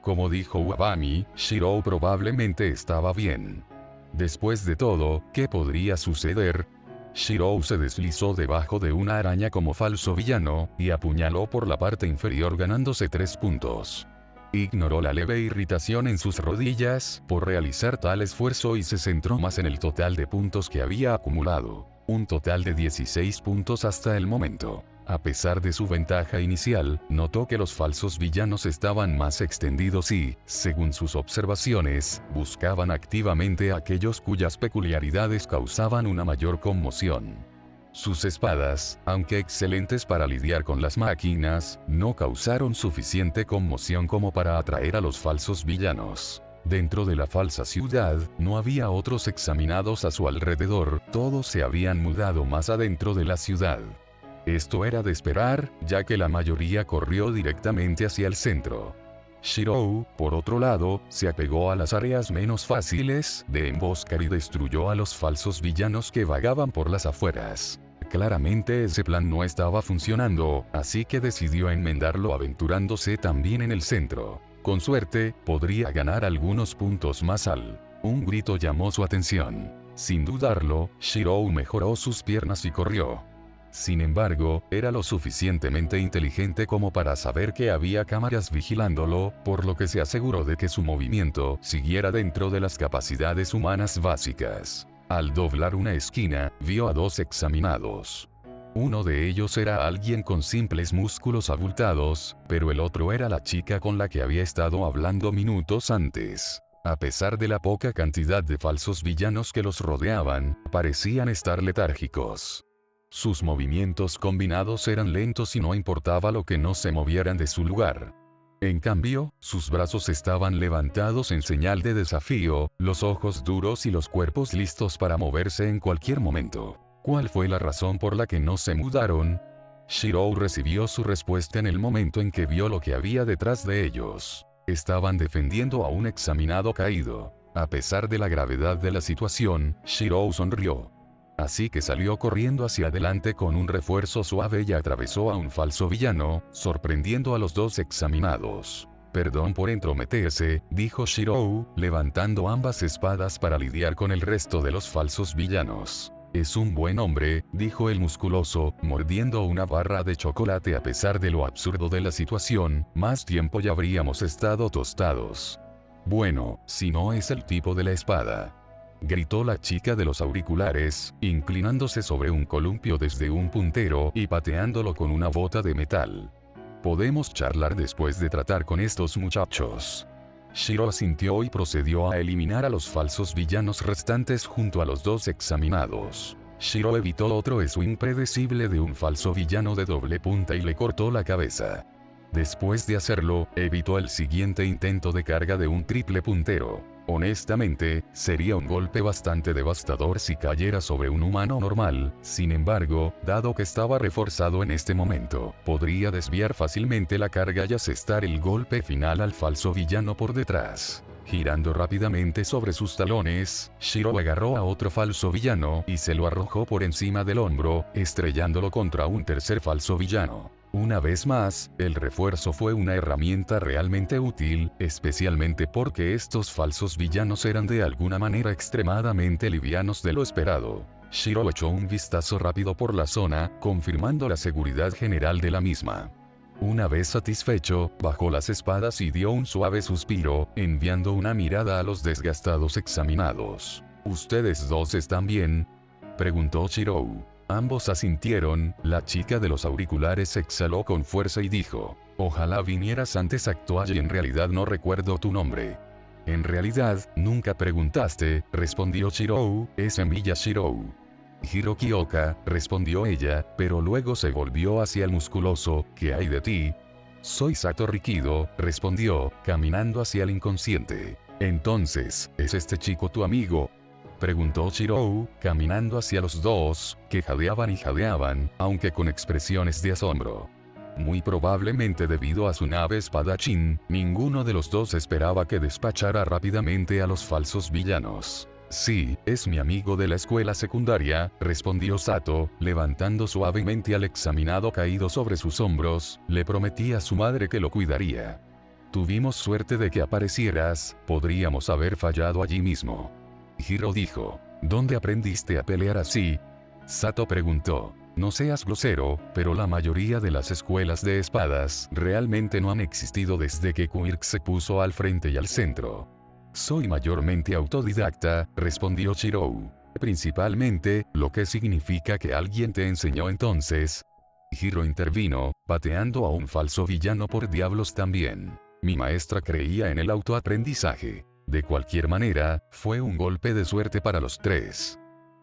Como dijo Uabami, Shirou probablemente estaba bien. Después de todo, ¿qué podría suceder? Shirou se deslizó debajo de una araña como falso villano, y apuñaló por la parte inferior ganándose 3 puntos. Ignoró la leve irritación en sus rodillas por realizar tal esfuerzo y se centró más en el total de puntos que había acumulado. Un total de 16 puntos hasta el momento. A pesar de su ventaja inicial, notó que los falsos villanos estaban más extendidos y, según sus observaciones, buscaban activamente a aquellos cuyas peculiaridades causaban una mayor conmoción. Sus espadas, aunque excelentes para lidiar con las máquinas, no causaron suficiente conmoción como para atraer a los falsos villanos. Dentro de la falsa ciudad, no había otros examinados a su alrededor, todos se habían mudado más adentro de la ciudad. Esto era de esperar, ya que la mayoría corrió directamente hacia el centro. Shirou, por otro lado, se apegó a las áreas menos fáciles de emboscar y destruyó a los falsos villanos que vagaban por las afueras. Claramente ese plan no estaba funcionando, así que decidió enmendarlo aventurándose también en el centro. Con suerte, podría ganar algunos puntos más al. Un grito llamó su atención. Sin dudarlo, Shirou mejoró sus piernas y corrió. Sin embargo, era lo suficientemente inteligente como para saber que había cámaras vigilándolo, por lo que se aseguró de que su movimiento siguiera dentro de las capacidades humanas básicas. Al doblar una esquina, vio a 2 examinados. Uno de ellos era alguien con simples músculos abultados, pero el otro era la chica con la que había estado hablando minutos antes. A pesar de la poca cantidad de falsos villanos que los rodeaban, parecían estar letárgicos. Sus movimientos combinados eran lentos y no importaba lo que no se movieran de su lugar. En cambio, sus brazos estaban levantados en señal de desafío, los ojos duros y los cuerpos listos para moverse en cualquier momento. ¿Cuál fue la razón por la que no se mudaron? Shirou recibió su respuesta en el momento en que vio lo que había detrás de ellos. Estaban defendiendo a un examinado caído. A pesar de la gravedad de la situación, Shirou sonrió. Así que salió corriendo hacia adelante con un refuerzo suave y atravesó a un falso villano, sorprendiendo a los 2 examinados. Perdón por entrometerse, dijo Shirou, levantando ambas espadas para lidiar con el resto de los falsos villanos. Es un buen hombre, dijo el musculoso, mordiendo una barra de chocolate. A pesar de lo absurdo de la situación, más tiempo ya habríamos estado tostados. Bueno, si no es el tipo de la espada. Gritó la chica de los auriculares, inclinándose sobre un columpio desde un puntero y pateándolo con una bota de metal. Podemos charlar después de tratar con estos muchachos. Shirou asintió y procedió a eliminar a los falsos villanos restantes junto a los 2 examinados. Shirou evitó otro swing predecible de un falso villano de doble punta y le cortó la cabeza. Después de hacerlo, evitó el siguiente intento de carga de un triple puntero. Honestamente, sería un golpe bastante devastador si cayera sobre un humano normal, sin embargo, dado que estaba reforzado en este momento, podría desviar fácilmente la carga y asestar el golpe final al falso villano por detrás. Girando rápidamente sobre sus talones, Shirou agarró a otro falso villano y se lo arrojó por encima del hombro, estrellándolo contra un tercer falso villano. Una vez más, el refuerzo fue una herramienta realmente útil, especialmente porque estos falsos villanos eran de alguna manera extremadamente livianos de lo esperado. Shirou echó un vistazo rápido por la zona, confirmando la seguridad general de la misma. Una vez satisfecho, bajó las espadas y dio un suave suspiro, enviando una mirada a los desgastados examinados. ¿Ustedes 2 están bien?, preguntó Shirou. Ambos asintieron. La chica de los auriculares exhaló con fuerza y dijo: ojalá vinieras antes a actuar y en realidad no recuerdo tu nombre. En realidad, nunca preguntaste, respondió Shirou. Es Emiya Shirou. Hiroki Oka, respondió ella, pero luego se volvió hacia el musculoso. ¿Qué hay de ti? Soy Sato Rikido, respondió, caminando hacia el inconsciente. Entonces, ¿es este chico tu amigo?, preguntó Shirou, caminando hacia los 2, que jadeaban y jadeaban, aunque con expresiones de asombro. Muy probablemente debido a su nave espadachín, ninguno de los 2 esperaba que despachara rápidamente a los falsos villanos. Sí, es mi amigo de la escuela secundaria, respondió Sato, levantando suavemente al examinado caído sobre sus hombros. Le prometí a su madre que lo cuidaría. Tuvimos suerte de que aparecieras, podríamos haber fallado allí mismo. Hiro dijo. ¿Dónde aprendiste a pelear así? Sato preguntó. No seas grosero, pero la mayoría de las escuelas de espadas realmente no han existido desde que Quirk se puso al frente y al centro. Soy mayormente autodidacta, respondió Shirou. Principalmente, lo que significa que alguien te enseñó entonces. Hiro intervino, pateando a un falso villano por diablos también. Mi maestra creía en el autoaprendizaje. De cualquier manera, fue un golpe de suerte para los tres.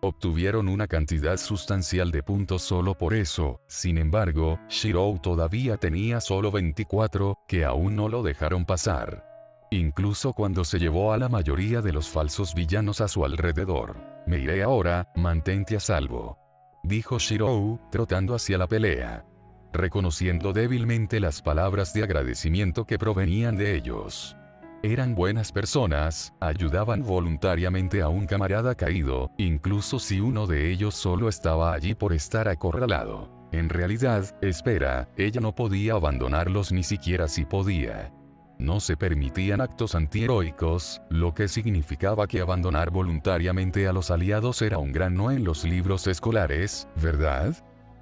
Obtuvieron una cantidad sustancial de puntos solo por eso. Sin embargo, Shirou todavía tenía solo 24, que aún no lo dejaron pasar. Incluso cuando se llevó a la mayoría de los falsos villanos a su alrededor. Me iré ahora, mantente a salvo. Dijo Shirou, trotando hacia la pelea. Reconociendo débilmente las palabras de agradecimiento que provenían de ellos. Eran buenas personas, ayudaban voluntariamente a un camarada caído, incluso si uno de ellos solo estaba allí por estar acorralado. En realidad, espera, ella no podía abandonarlos ni siquiera si podía. No se permitían actos antiheroicos, lo que significaba que abandonar voluntariamente a los aliados era un gran no en los libros escolares, ¿verdad?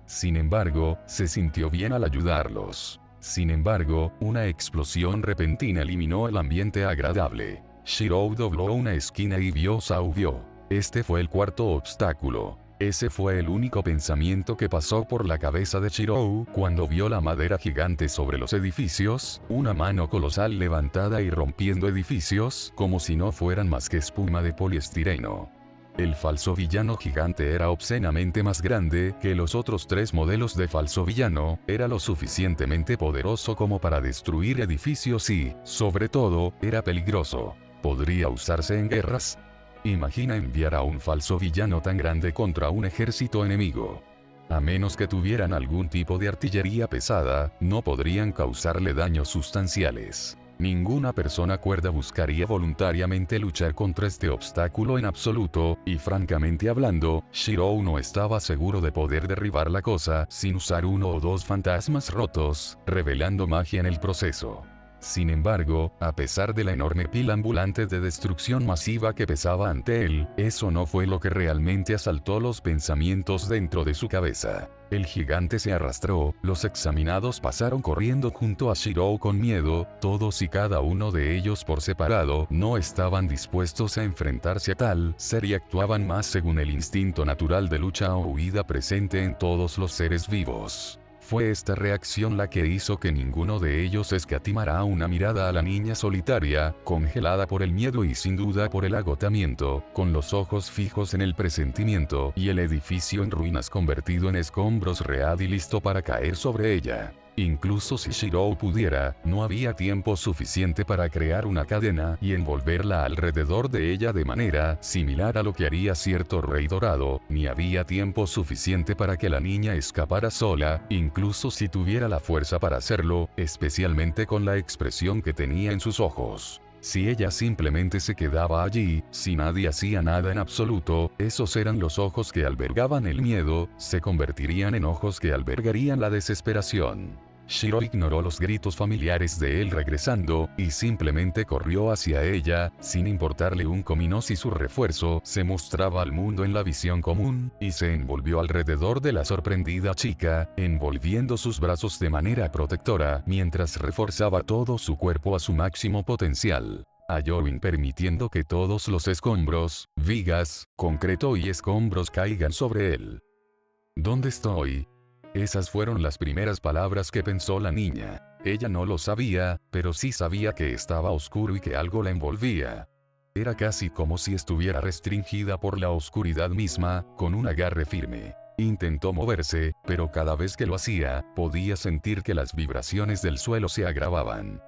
Sin embargo, se sintió bien al ayudarlos. Sin embargo, una explosión repentina eliminó el ambiente agradable. Shirou dobló una esquina y vio Saubyo. Este fue el cuarto obstáculo. Ese fue el único pensamiento que pasó por la cabeza de Shirou cuando vio la madera gigante sobre los edificios, una mano colosal levantada y rompiendo edificios como si no fueran más que espuma de poliestireno. El falso villano gigante era obscenamente más grande que los otros tres modelos de falso villano, era lo suficientemente poderoso como para destruir edificios y, sobre todo, era peligroso. ¿Podría usarse en guerras? Imagina enviar a un falso villano tan grande contra un ejército enemigo. A menos que tuvieran algún tipo de artillería pesada, no podrían causarle daños sustanciales. Ninguna persona cuerda buscaría voluntariamente luchar contra este obstáculo en absoluto, y francamente hablando, Shirou no estaba seguro de poder derribar la cosa sin usar uno o dos fantasmas rotos, revelando magia en el proceso. Sin embargo, a pesar de la enorme pila ambulante de destrucción masiva que pesaba ante él, eso no fue lo que realmente asaltó los pensamientos dentro de su cabeza. El gigante se arrastró, los examinados pasaron corriendo junto a Shirou con miedo, todos y cada uno de ellos por separado no estaban dispuestos a enfrentarse a tal ser y actuaban más según el instinto natural de lucha o huida presente en todos los seres vivos. Fue esta reacción la que hizo que ninguno de ellos escatimara una mirada a la niña solitaria, congelada por el miedo y sin duda por el agotamiento, con los ojos fijos en el presentimiento y el edificio en ruinas convertido en escombros real y listo para caer sobre ella. Incluso si Shirou pudiera, no había tiempo suficiente para crear una cadena y envolverla alrededor de ella de manera similar a lo que haría cierto rey dorado, ni había tiempo suficiente para que la niña escapara sola, incluso si tuviera la fuerza para hacerlo, especialmente con la expresión que tenía en sus ojos. Si ella simplemente se quedaba allí, si nadie hacía nada en absoluto, esos eran los ojos que albergaban el miedo, se convertirían en ojos que albergarían la desesperación. Shirou ignoró los gritos familiares de él regresando, y simplemente corrió hacia ella, sin importarle un comino si su refuerzo se mostraba al mundo en la visión común, y se envolvió alrededor de la sorprendida chica, envolviendo sus brazos de manera protectora, mientras reforzaba todo su cuerpo a su máximo potencial. A Yorin permitiendo que todos los escombros, vigas, concreto y escombros caigan sobre él. ¿Dónde estoy? Esas fueron las primeras palabras que pensó la niña. Ella no lo sabía, pero sí sabía que estaba oscuro y que algo la envolvía. Era casi como si estuviera restringida por la oscuridad misma, con un agarre firme. Intentó moverse, pero cada vez que lo hacía, podía sentir que las vibraciones del suelo se agravaban.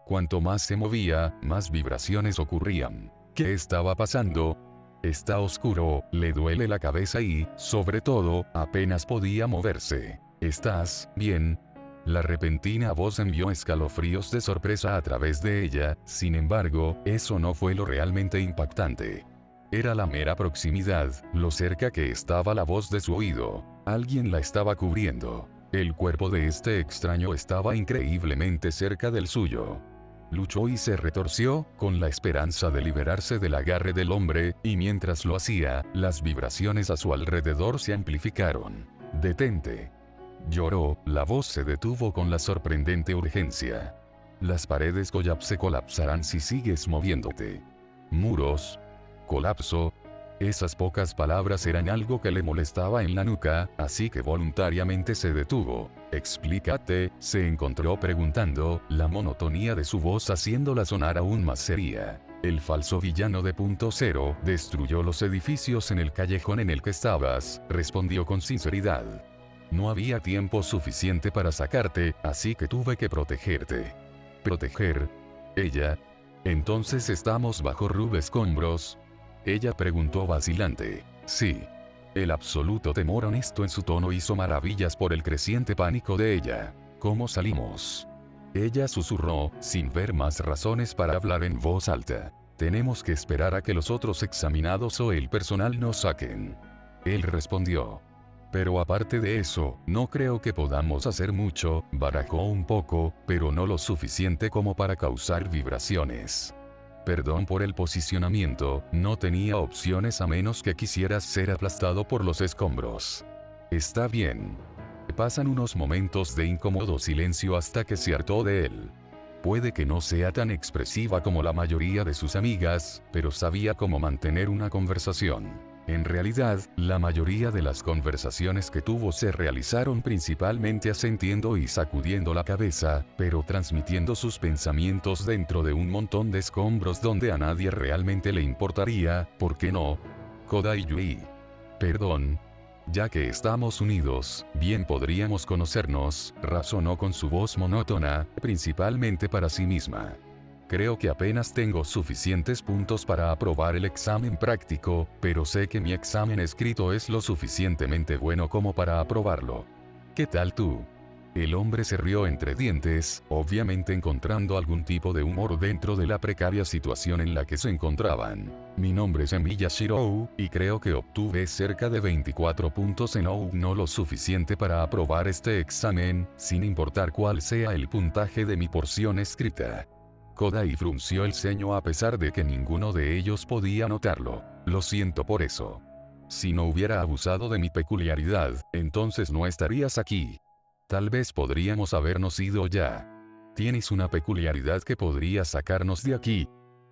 Cuanto más se movía, más vibraciones ocurrían. ¿Qué estaba pasando? Está oscuro, le duele la cabeza y, sobre todo, apenas podía moverse. ¿Estás bien? La repentina voz envió escalofríos de sorpresa a través de ella, sin embargo, eso no fue lo realmente impactante. Era la mera proximidad, lo cerca que estaba la voz de su oído. Alguien la estaba cubriendo. El cuerpo de este extraño estaba increíblemente cerca del suyo. Luchó y se retorció, con la esperanza de liberarse del agarre del hombre, y mientras lo hacía, las vibraciones a su alrededor se amplificaron. «Detente». Lloró, la voz se detuvo con la sorprendente urgencia. «Las paredes se colapsarán si sigues moviéndote». «Muros». «Colapso». Esas pocas palabras eran algo que le molestaba en la nuca, así que voluntariamente se detuvo. «Explícate», se encontró preguntando, la monotonía de su voz haciéndola sonar aún más seria. «El falso villano de Punto Cero destruyó los edificios en el callejón en el que estabas», respondió con sinceridad. «No había tiempo suficiente para sacarte, así que tuve que protegerte». «¿Proteger? ¿Ella? Entonces estamos bajo escombros?» Ella preguntó vacilante. «Sí». El absoluto temor honesto en su tono hizo maravillas por el creciente pánico de ella. «¿Cómo salimos?». Ella susurró, sin ver más razones para hablar en voz alta. «Tenemos que esperar a que los otros examinados o el personal nos saquen». Él respondió. «Pero aparte de eso, no creo que podamos hacer mucho», barajó un poco, pero no lo suficiente como para causar vibraciones. «Perdón por el posicionamiento, no tenía opciones a menos que quisieras ser aplastado por los escombros». «Está bien». Pasan unos momentos de incómodo silencio hasta que se hartó de él. Puede que no sea tan expresiva como la mayoría de sus amigas, pero sabía cómo mantener una conversación. En realidad, la mayoría de las conversaciones que tuvo se realizaron principalmente asintiendo y sacudiendo la cabeza, pero transmitiendo sus pensamientos dentro de un montón de escombros donde a nadie realmente le importaría, ¿por qué no? «Kodai Yui». «Perdón. Ya que estamos unidos, bien podríamos conocernos», razonó con su voz monótona, principalmente para sí misma. «Creo que apenas tengo suficientes puntos para aprobar el examen práctico, pero sé que mi examen escrito es lo suficientemente bueno como para aprobarlo. ¿Qué tal tú?». El hombre se rió entre dientes, obviamente encontrando algún tipo de humor dentro de la precaria situación en la que se encontraban. «Mi nombre es Miyashiro, y creo que obtuve cerca de 24 puntos en OU, no lo suficiente para aprobar este examen, sin importar cuál sea el puntaje de mi porción escrita». Kodai frunció el ceño a pesar de que ninguno de ellos podía notarlo. «Lo siento por eso. Si no hubiera abusado de mi peculiaridad, entonces no estarías aquí. Tal vez podríamos habernos ido ya». «¿Tienes una peculiaridad que podría sacarnos de aquí?»,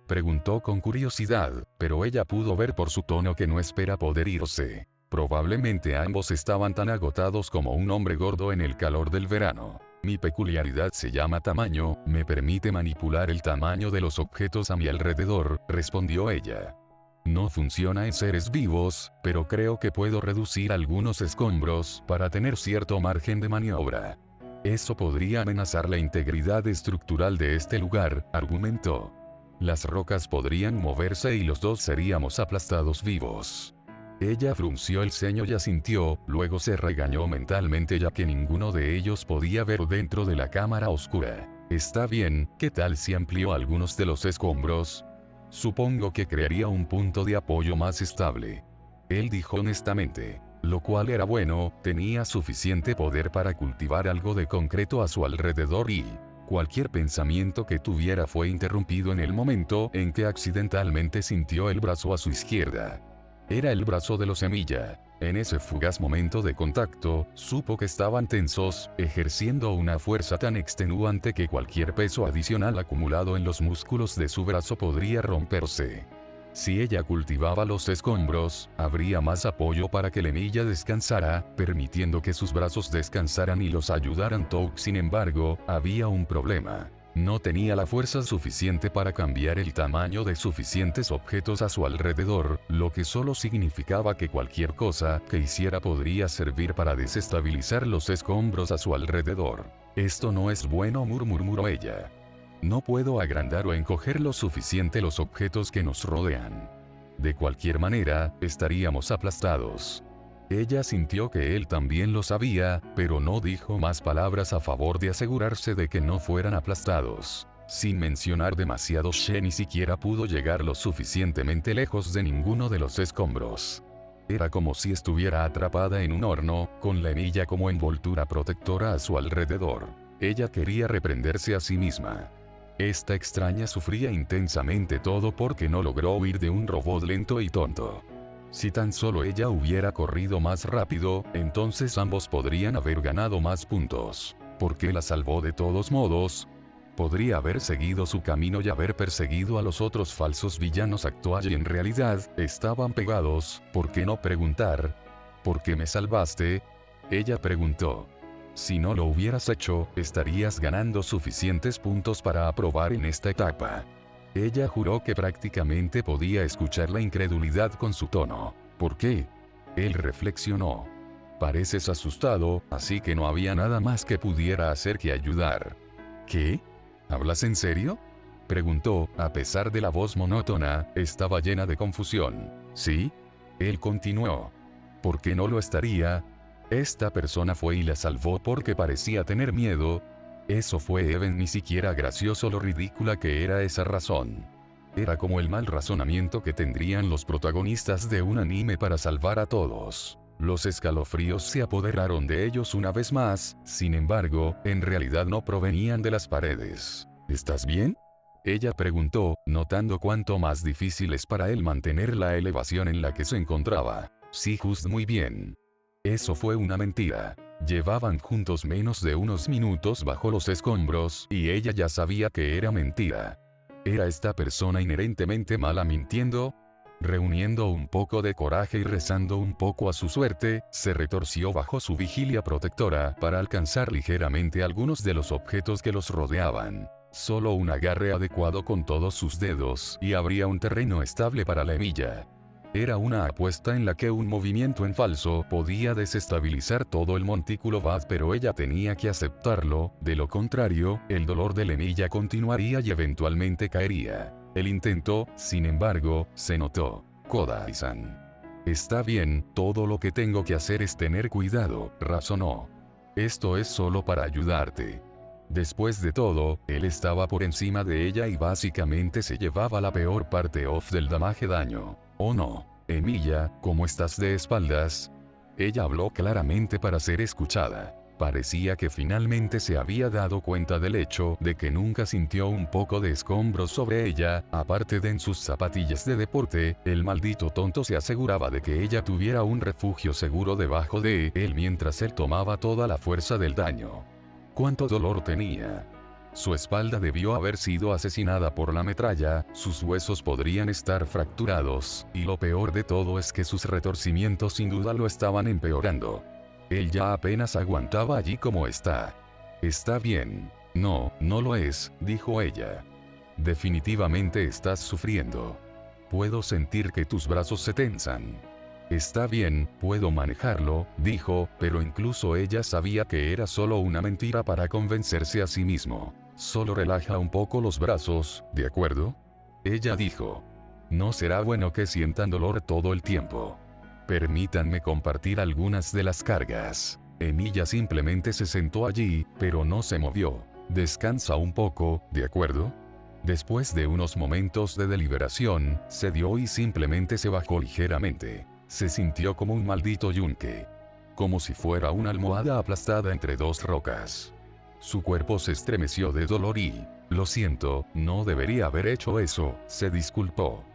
preguntó con curiosidad, pero ella pudo ver por su tono que no espera poder irse. Probablemente ambos estaban tan agotados como un hombre gordo en el calor del verano. «Mi peculiaridad se llama tamaño, me permite manipular el tamaño de los objetos a mi alrededor», respondió ella. «No funciona en seres vivos, pero creo que puedo reducir algunos escombros para tener cierto margen de maniobra. Eso podría amenazar la integridad estructural de este lugar», argumentó. «Las rocas podrían moverse y los dos seríamos aplastados vivos». Ella frunció el ceño y asintió, luego se regañó mentalmente ya que ninguno de ellos podía ver dentro de la cámara oscura. «Está bien, ¿qué tal si amplió algunos de los escombros? Supongo que crearía un punto de apoyo más estable». Él dijo honestamente. Lo cual era bueno, tenía suficiente poder para cultivar algo de concreto a su alrededor y cualquier pensamiento que tuviera fue interrumpido en el momento en que accidentalmente sintió el brazo a su izquierda. Era el brazo de los Semilla. En ese fugaz momento de contacto, supo que estaban tensos, ejerciendo una fuerza tan extenuante que cualquier peso adicional acumulado en los músculos de su brazo podría romperse. Si ella cultivaba los escombros, habría más apoyo para que Lemilla descansara, permitiendo que sus brazos descansaran y los ayudaran Touk. Sin embargo, había un problema. No tenía la fuerza suficiente para cambiar el tamaño de suficientes objetos a su alrededor, lo que solo significaba que cualquier cosa que hiciera podría servir para desestabilizar los escombros a su alrededor. «Esto no es bueno», murmuró ella. «No puedo agrandar o encoger lo suficiente los objetos que nos rodean. De cualquier manera, estaríamos aplastados». Ella sintió que él también lo sabía, pero no dijo más palabras a favor de asegurarse de que no fueran aplastados. Sin mencionar demasiado, She ni siquiera pudo llegar lo suficientemente lejos de ninguno de los escombros. Era como si estuviera atrapada en un horno, con la hebilla como envoltura protectora a su alrededor. Ella quería reprenderse a sí misma. Esta extraña sufría intensamente todo porque no logró huir de un robot lento y tonto. Si tan solo ella hubiera corrido más rápido, entonces ambos podrían haber ganado más puntos. ¿Por qué la salvó de todos modos? Podría haber seguido su camino y haber perseguido a los otros falsos villanos actual y en realidad, estaban pegados. ¿Por qué no preguntar? ¿Por qué me salvaste? Ella preguntó. Si no lo hubieras hecho, estarías ganando suficientes puntos para aprobar en esta etapa. Ella juró que prácticamente podía escuchar la incredulidad con su tono. ¿Por qué? Él reflexionó. Pareces asustado, así que no había nada más que pudiera hacer que ayudar. ¿Qué? ¿Hablas en serio? Preguntó, a pesar de la voz monótona, estaba llena de confusión. ¿Sí? Él continuó. ¿Por qué no lo estaría? Esta persona fue y la salvó porque parecía tener miedo. Eso fue Even, ni siquiera gracioso lo ridícula que era esa razón. Era como el mal razonamiento que tendrían los protagonistas de un anime para salvar a todos. Los escalofríos se apoderaron de ellos una vez más, sin embargo, en realidad no provenían de las paredes. ¿Estás bien? Ella preguntó, notando cuánto más difícil es para él mantener la elevación en la que se encontraba. Sí, just muy bien. Eso fue una mentira. Llevaban juntos menos de unos minutos bajo los escombros, y ella ya sabía que era mentira. ¿Era esta persona inherentemente mala mintiendo? Reuniendo un poco de coraje y rezando un poco a su suerte, se retorció bajo su vigilia protectora para alcanzar ligeramente algunos de los objetos que los rodeaban. Solo un agarre adecuado con todos sus dedos y habría un terreno estable para la hebilla. Era una apuesta en la que un movimiento en falso podía desestabilizar todo el montículo Bad, pero ella tenía que aceptarlo, de lo contrario, el dolor de la hebilla continuaría y eventualmente caería. El intento, sin embargo, se notó. Kodai-san. Está bien, todo lo que tengo que hacer es tener cuidado, razonó. Esto es solo para ayudarte. Después de todo, él estaba por encima de ella y básicamente se llevaba la peor parte del daño. ¿O no? Emilia, ¿cómo estás de espaldas? Ella habló claramente para ser escuchada. Parecía que finalmente se había dado cuenta del hecho de que nunca sintió un poco de escombros sobre ella, aparte de en sus zapatillas de deporte, el maldito tonto se aseguraba de que ella tuviera un refugio seguro debajo de él mientras él tomaba toda la fuerza del daño. ¿Cuánto dolor tenía? Su espalda debió haber sido asesinada por la metralla, sus huesos podrían estar fracturados, y lo peor de todo es que sus retorcimientos sin duda lo estaban empeorando. Él ya apenas aguantaba allí como está. Está bien. No, no lo es, dijo ella. Definitivamente estás sufriendo. Puedo sentir que tus brazos se tensan. Está bien, puedo manejarlo, dijo, pero incluso ella sabía que era solo una mentira para convencerse a sí mismo. Solo relaja un poco los brazos, ¿de acuerdo? Ella dijo. No será bueno que sientan dolor todo el tiempo. Permítanme compartir algunas de las cargas. Emilia simplemente se sentó allí, pero no se movió. Descansa un poco, ¿de acuerdo? Después de unos momentos de deliberación, cedió y simplemente se bajó ligeramente. Se sintió como un maldito yunque. Como si fuera una almohada aplastada entre dos rocas. Su cuerpo se estremeció de dolor y, lo siento, no debería haber hecho eso, se disculpó.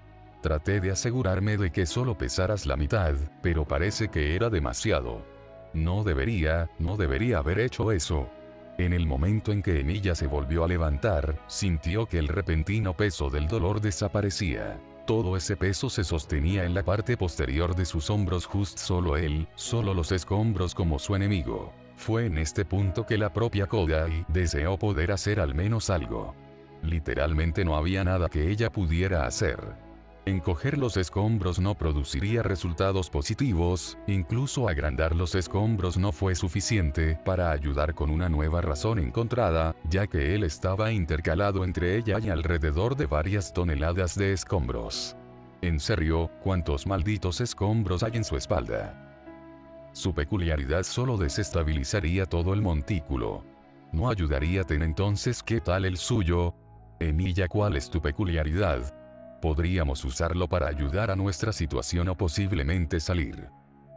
Traté de asegurarme de que solo pesaras la mitad, pero parece que era demasiado. No debería haber hecho eso. En el momento en que Emilia se volvió a levantar, sintió que el repentino peso del dolor desaparecía. Todo ese peso se sostenía en la parte posterior de sus hombros, solo él, solo los escombros como su enemigo. Fue en este punto que la propia Kodai deseó poder hacer al menos algo. Literalmente no había nada que ella pudiera hacer. Encoger los escombros no produciría resultados positivos, incluso agrandar los escombros no fue suficiente para ayudar con una nueva razón encontrada, ya que él estaba intercalado entre ella y alrededor de varias toneladas de escombros. En serio, ¿cuántos malditos escombros hay en su espalda? Su peculiaridad solo desestabilizaría todo el montículo. ¿No ayudaría entonces qué tal el suyo? Emilia, ¿cuál es tu peculiaridad? Podríamos usarlo para ayudar a nuestra situación o posiblemente salir.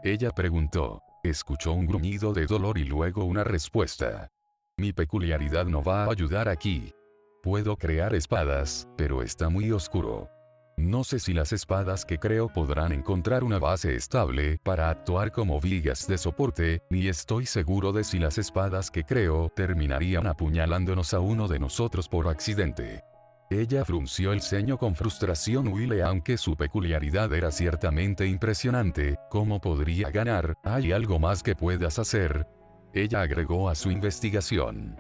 Ella preguntó. Escuchó un gruñido de dolor y luego una respuesta. Mi peculiaridad no va a ayudar aquí. Puedo crear espadas, pero está muy oscuro. No sé si las espadas que creo podrán encontrar una base estable para actuar como vigas de soporte, ni estoy seguro de si las espadas que creo terminarían apuñalándonos a uno de nosotros por accidente. Ella frunció el ceño con frustración. Will, aunque su peculiaridad era ciertamente impresionante, ¿cómo podría ganar? ¿Hay algo más que puedas hacer? Ella agregó a su investigación.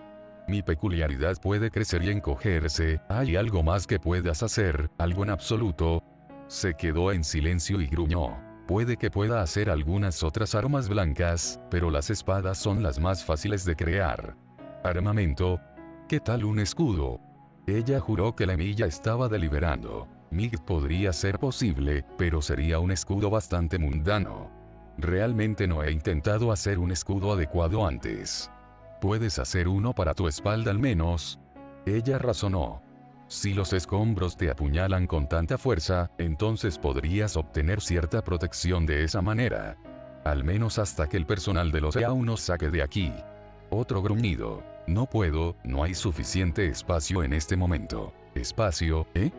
Mi peculiaridad puede crecer y encogerse. ¿Hay algo más que puedas hacer? ¿Algo en absoluto? Se quedó en silencio y gruñó. Puede que pueda hacer algunas otras armas blancas, pero las espadas son las más fáciles de crear. Armamento. ¿Qué tal un escudo? Ella juró que la Emilia estaba deliberando. MIG podría ser posible, pero sería un escudo bastante mundano. Realmente no he intentado hacer un escudo adecuado antes. ¿Puedes hacer uno para tu espalda al menos? Ella razonó. Si los escombros te apuñalan con tanta fuerza, entonces podrías obtener cierta protección de esa manera. Al menos hasta que el personal de los EAU nos saque de aquí. Otro gruñido. No puedo, no hay suficiente espacio en este momento. ¿Espacio, eh?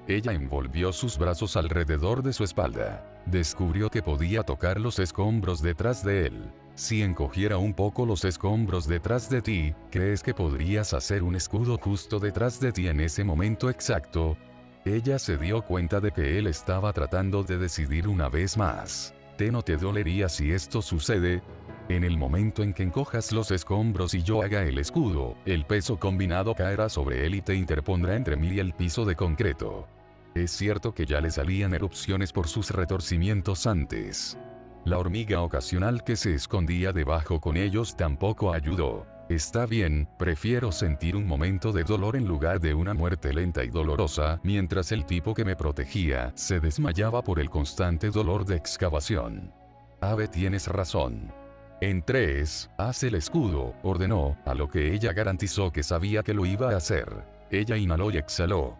Ella envolvió sus brazos alrededor de su espalda. Descubrió que podía tocar los escombros detrás de él. Si encogiera un poco los escombros detrás de ti, ¿crees que podrías hacer un escudo justo detrás de ti en ese momento exacto? Ella se dio cuenta de que él estaba tratando de decidir una vez más. ¿No te dolería si esto sucede? En el momento en que encojas los escombros y yo haga el escudo, el peso combinado caerá sobre él y te interpondrá entre mí y el piso de concreto. Es cierto que ya le salían erupciones por sus retorcimientos antes. La hormiga ocasional que se escondía debajo con ellos tampoco ayudó. Está bien, prefiero sentir un momento de dolor en lugar de una muerte lenta y dolorosa, mientras el tipo que me protegía se desmayaba por el constante dolor de excavación. Ave, tienes razón. En 3, haz el escudo, ordenó, a lo que ella garantizó que sabía que lo iba a hacer. Ella inhaló y exhaló.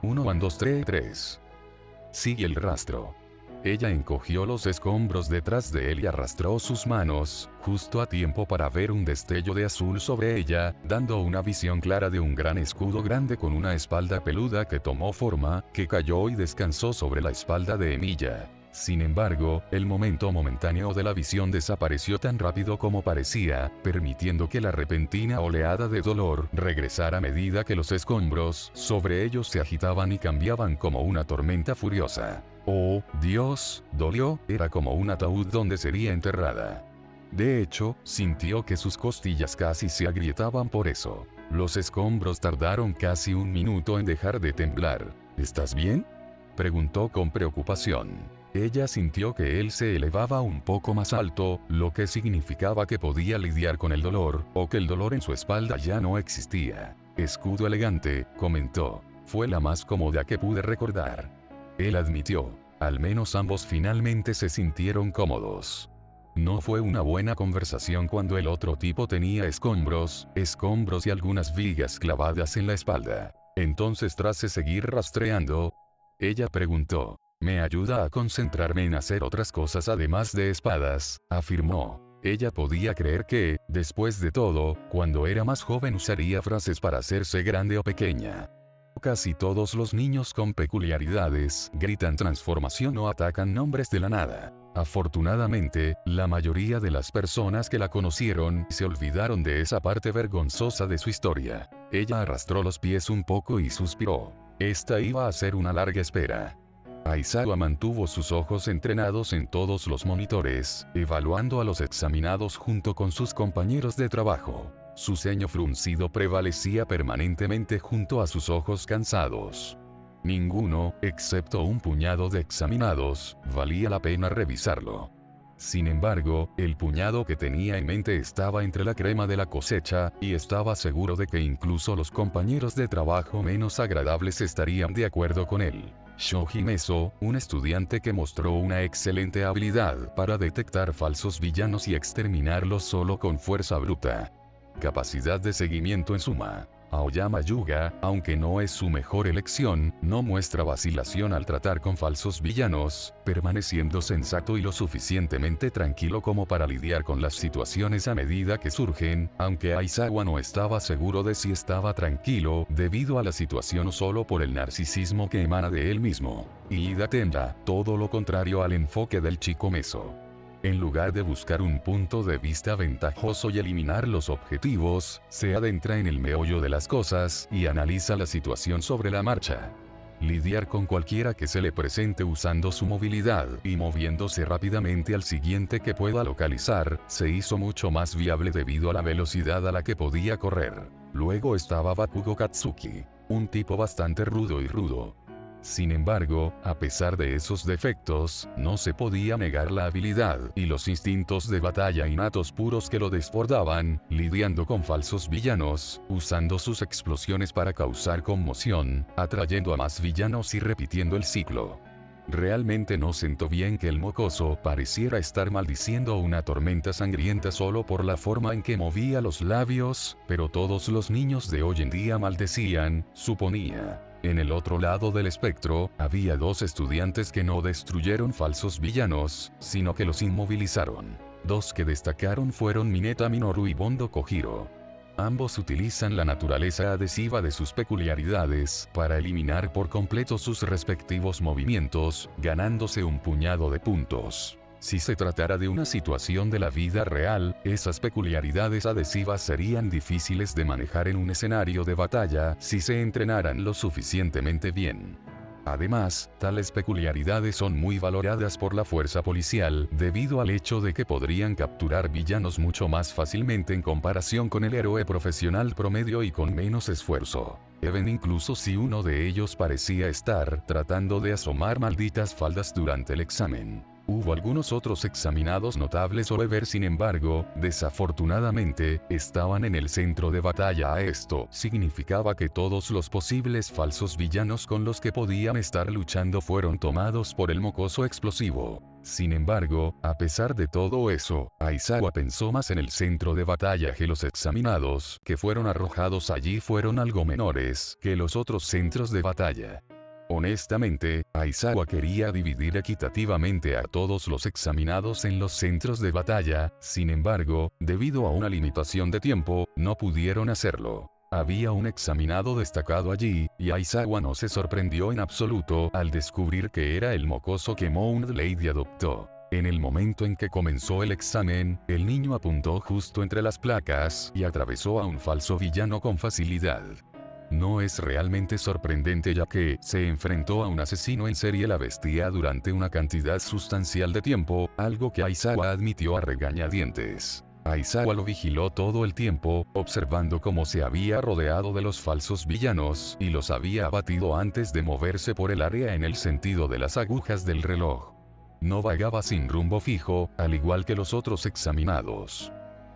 1, 2, 3. Sigue el rastro. Ella encogió los escombros detrás de él y arrastró sus manos, justo a tiempo para ver un destello de azul sobre ella, dando una visión clara de un gran escudo grande con una espalda peluda que tomó forma, que cayó y descansó sobre la espalda de Emilia. Sin embargo, el momento momentáneo de la visión desapareció tan rápido como parecía, permitiendo que la repentina oleada de dolor regresara a medida que los escombros sobre ellos se agitaban y cambiaban como una tormenta furiosa. Oh, Dios, dolió, era como un ataúd donde sería enterrada. De hecho, sintió que sus costillas casi se agrietaban por eso. Los escombros tardaron casi un minuto en dejar de temblar. ¿Estás bien?, preguntó con preocupación. Ella sintió que él se elevaba un poco más alto, lo que significaba que podía lidiar con el dolor, o que el dolor en su espalda ya no existía. Escudo elegante, comentó. Fue la más cómoda que pude recordar. Él admitió. Al menos ambos finalmente se sintieron cómodos. No fue una buena conversación cuando el otro tipo tenía escombros y algunas vigas clavadas en la espalda. Entonces, tras seguir rastreando, ella preguntó. Me ayuda a concentrarme en hacer otras cosas además de espadas, afirmó. Ella podía creer que, después de todo, cuando era más joven usaría frases para hacerse grande o pequeña. Casi todos los niños con peculiaridades gritan transformación o atacan nombres de la nada. Afortunadamente, la mayoría de las personas que la conocieron se olvidaron de esa parte vergonzosa de su historia. Ella arrastró los pies un poco y suspiró. Esta iba a ser una larga espera. Aizawa mantuvo sus ojos entrenados en todos los monitores, evaluando a los examinados junto con sus compañeros de trabajo. Su ceño fruncido prevalecía permanentemente junto a sus ojos cansados. Ninguno, excepto un puñado de examinados, valía la pena revisarlo. Sin embargo, el puñado que tenía en mente estaba entre la crema de la cosecha, y estaba seguro de que incluso los compañeros de trabajo menos agradables estarían de acuerdo con él. Shoji Meso, un estudiante que mostró una excelente habilidad para detectar falsos villanos y exterminarlos solo con fuerza bruta. Capacidad de seguimiento en suma. Aoyama Yuga, aunque no es su mejor elección, no muestra vacilación al tratar con falsos villanos, permaneciendo sensato y lo suficientemente tranquilo como para lidiar con las situaciones a medida que surgen, aunque Aizawa no estaba seguro de si estaba tranquilo, debido a la situación o solo por el narcisismo que emana de él mismo. Y Ida tendrá todo lo contrario al enfoque del chico meso. En lugar de buscar un punto de vista ventajoso y eliminar los objetivos, se adentra en el meollo de las cosas y analiza la situación sobre la marcha. Lidiar con cualquiera que se le presente usando su movilidad y moviéndose rápidamente al siguiente que pueda localizar, se hizo mucho más viable debido a la velocidad a la que podía correr. Luego estaba Bakugo Katsuki, un tipo bastante rudo. Sin embargo, a pesar de esos defectos, no se podía negar la habilidad y los instintos de batalla innatos puros que lo desbordaban, lidiando con falsos villanos, usando sus explosiones para causar conmoción, atrayendo a más villanos y repitiendo el ciclo. Realmente no sentó bien que el mocoso pareciera estar maldiciendo una tormenta sangrienta solo por la forma en que movía los labios, pero todos los niños de hoy en día maldecían, suponía. En el otro lado del espectro, había dos estudiantes que no destruyeron falsos villanos, sino que los inmovilizaron. Dos que destacaron fueron Mineta Minoru y Bondo Kojiro. Ambos utilizan la naturaleza adhesiva de sus peculiaridades para eliminar por completo sus respectivos movimientos, ganándose un puñado de puntos. Si se tratara de una situación de la vida real, esas peculiaridades adhesivas serían difíciles de manejar en un escenario de batalla si se entrenaran lo suficientemente bien. Además, tales peculiaridades son muy valoradas por la fuerza policial, debido al hecho de que podrían capturar villanos mucho más fácilmente en comparación con el héroe profesional promedio y con menos esfuerzo. Incluso si uno de ellos parecía estar tratando de asomar malditas faldas durante el examen. Hubo algunos otros examinados notables sin embargo, desafortunadamente, estaban en el centro de batalla. Esto significaba que todos los posibles falsos villanos con los que podían estar luchando fueron tomados por el mocoso explosivo. Sin embargo, a pesar de todo eso, Aizawa pensó más en el centro de batalla que los examinados que fueron arrojados allí fueron algo menores que los otros centros de batalla. Honestamente, Aizawa quería dividir equitativamente a todos los examinados en los centros de batalla, sin embargo, debido a una limitación de tiempo, no pudieron hacerlo. Había un examinado destacado allí, y Aizawa no se sorprendió en absoluto al descubrir que era el mocoso que Moon Lady adoptó. En el momento en que comenzó el examen, el niño apuntó justo entre las placas y atravesó a un falso villano con facilidad. No es realmente sorprendente ya que se enfrentó a un asesino en serie la bestia durante una cantidad sustancial de tiempo, algo que Aizawa admitió a regañadientes. Aizawa lo vigiló todo el tiempo, observando cómo se había rodeado de los falsos villanos y los había abatido antes de moverse por el área en el sentido de las agujas del reloj. No vagaba sin rumbo fijo, al igual que los otros examinados.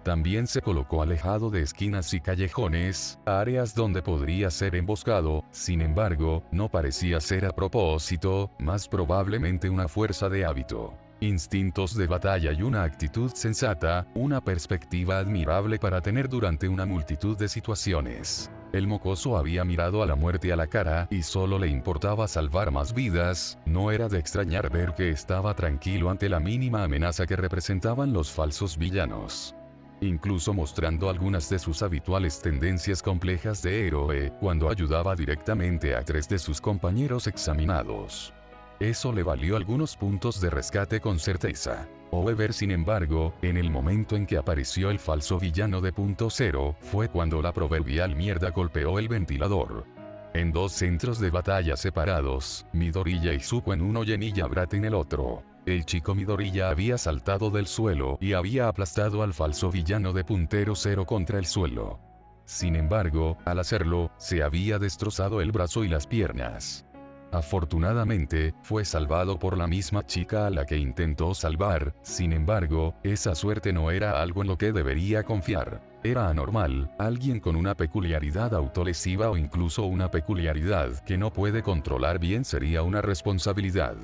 También se colocó alejado de esquinas y callejones, áreas donde podría ser emboscado, sin embargo, no parecía ser a propósito, más probablemente una fuerza de hábito. Instintos de batalla y una actitud sensata, una perspectiva admirable para tener durante una multitud de situaciones. El mocoso había mirado a la muerte a la cara y solo le importaba salvar más vidas, no era de extrañar ver que estaba tranquilo ante la mínima amenaza que representaban los falsos villanos. Incluso mostrando algunas de sus habituales tendencias complejas de héroe, cuando ayudaba directamente a 3 de sus compañeros examinados. Eso le valió algunos puntos de rescate con certeza. Sin embargo, en el momento en que apareció el falso villano de punto cero, fue cuando la proverbial mierda golpeó el ventilador. En 2 centros de batalla separados, Midoriya y Zuko en uno y Eniya Brat en el otro. El chico Midoriya había saltado del suelo y había aplastado al falso villano de puntero cero contra el suelo. Sin embargo, al hacerlo, se había destrozado el brazo y las piernas. Afortunadamente, fue salvado por la misma chica a la que intentó salvar, sin embargo, esa suerte no era algo en lo que debería confiar. Era anormal, alguien con una peculiaridad autolesiva o incluso una peculiaridad que no puede controlar bien sería una responsabilidad.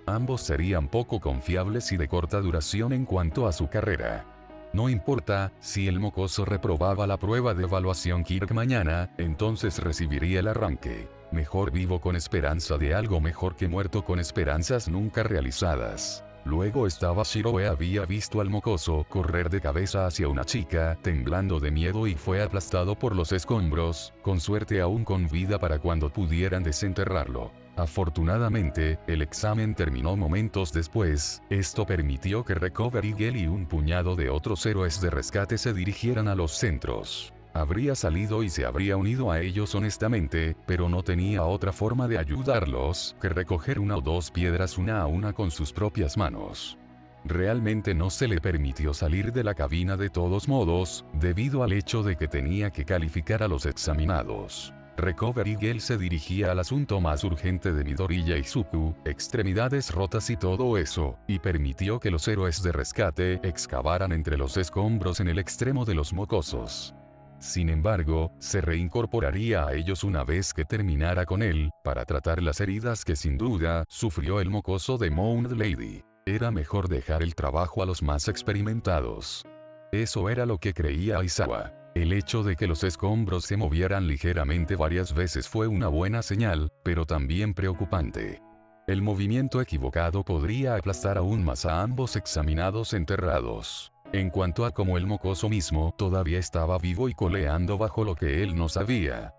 Ambos serían poco confiables y de corta duración en cuanto a su carrera. No importa, si el mocoso reprobaba la prueba de evaluación Kirk mañana, entonces recibiría el arranque. Mejor vivo con esperanza de algo mejor que muerto con esperanzas nunca realizadas. Luego estaba Shiroe había visto al mocoso correr de cabeza hacia una chica, temblando de miedo y fue aplastado por los escombros, con suerte aún con vida para cuando pudieran desenterrarlo. Afortunadamente, el examen terminó momentos después, esto permitió que Recover Eagle y un puñado de otros héroes de rescate se dirigieran a los centros. Habría salido y se habría unido a ellos honestamente, pero no tenía otra forma de ayudarlos que recoger una o dos piedras una a una con sus propias manos. Realmente no se le permitió salir de la cabina de todos modos, debido al hecho de que tenía que calificar a los examinados. Recover Eagle se dirigía al asunto más urgente de Midoriya Izuku, extremidades rotas y todo eso, y permitió que los héroes de rescate excavaran entre los escombros en el extremo de los mocosos. Sin embargo, se reincorporaría a ellos una vez que terminara con él, para tratar las heridas que sin duda sufrió el mocoso de Mound Lady. Era mejor dejar el trabajo a los más experimentados. Eso era lo que creía Aizawa. El hecho de que los escombros se movieran ligeramente varias veces fue una buena señal, pero también preocupante. El movimiento equivocado podría aplastar aún más a ambos examinados enterrados. En cuanto a cómo el mocoso mismo todavía estaba vivo y coleando bajo lo que él no sabía.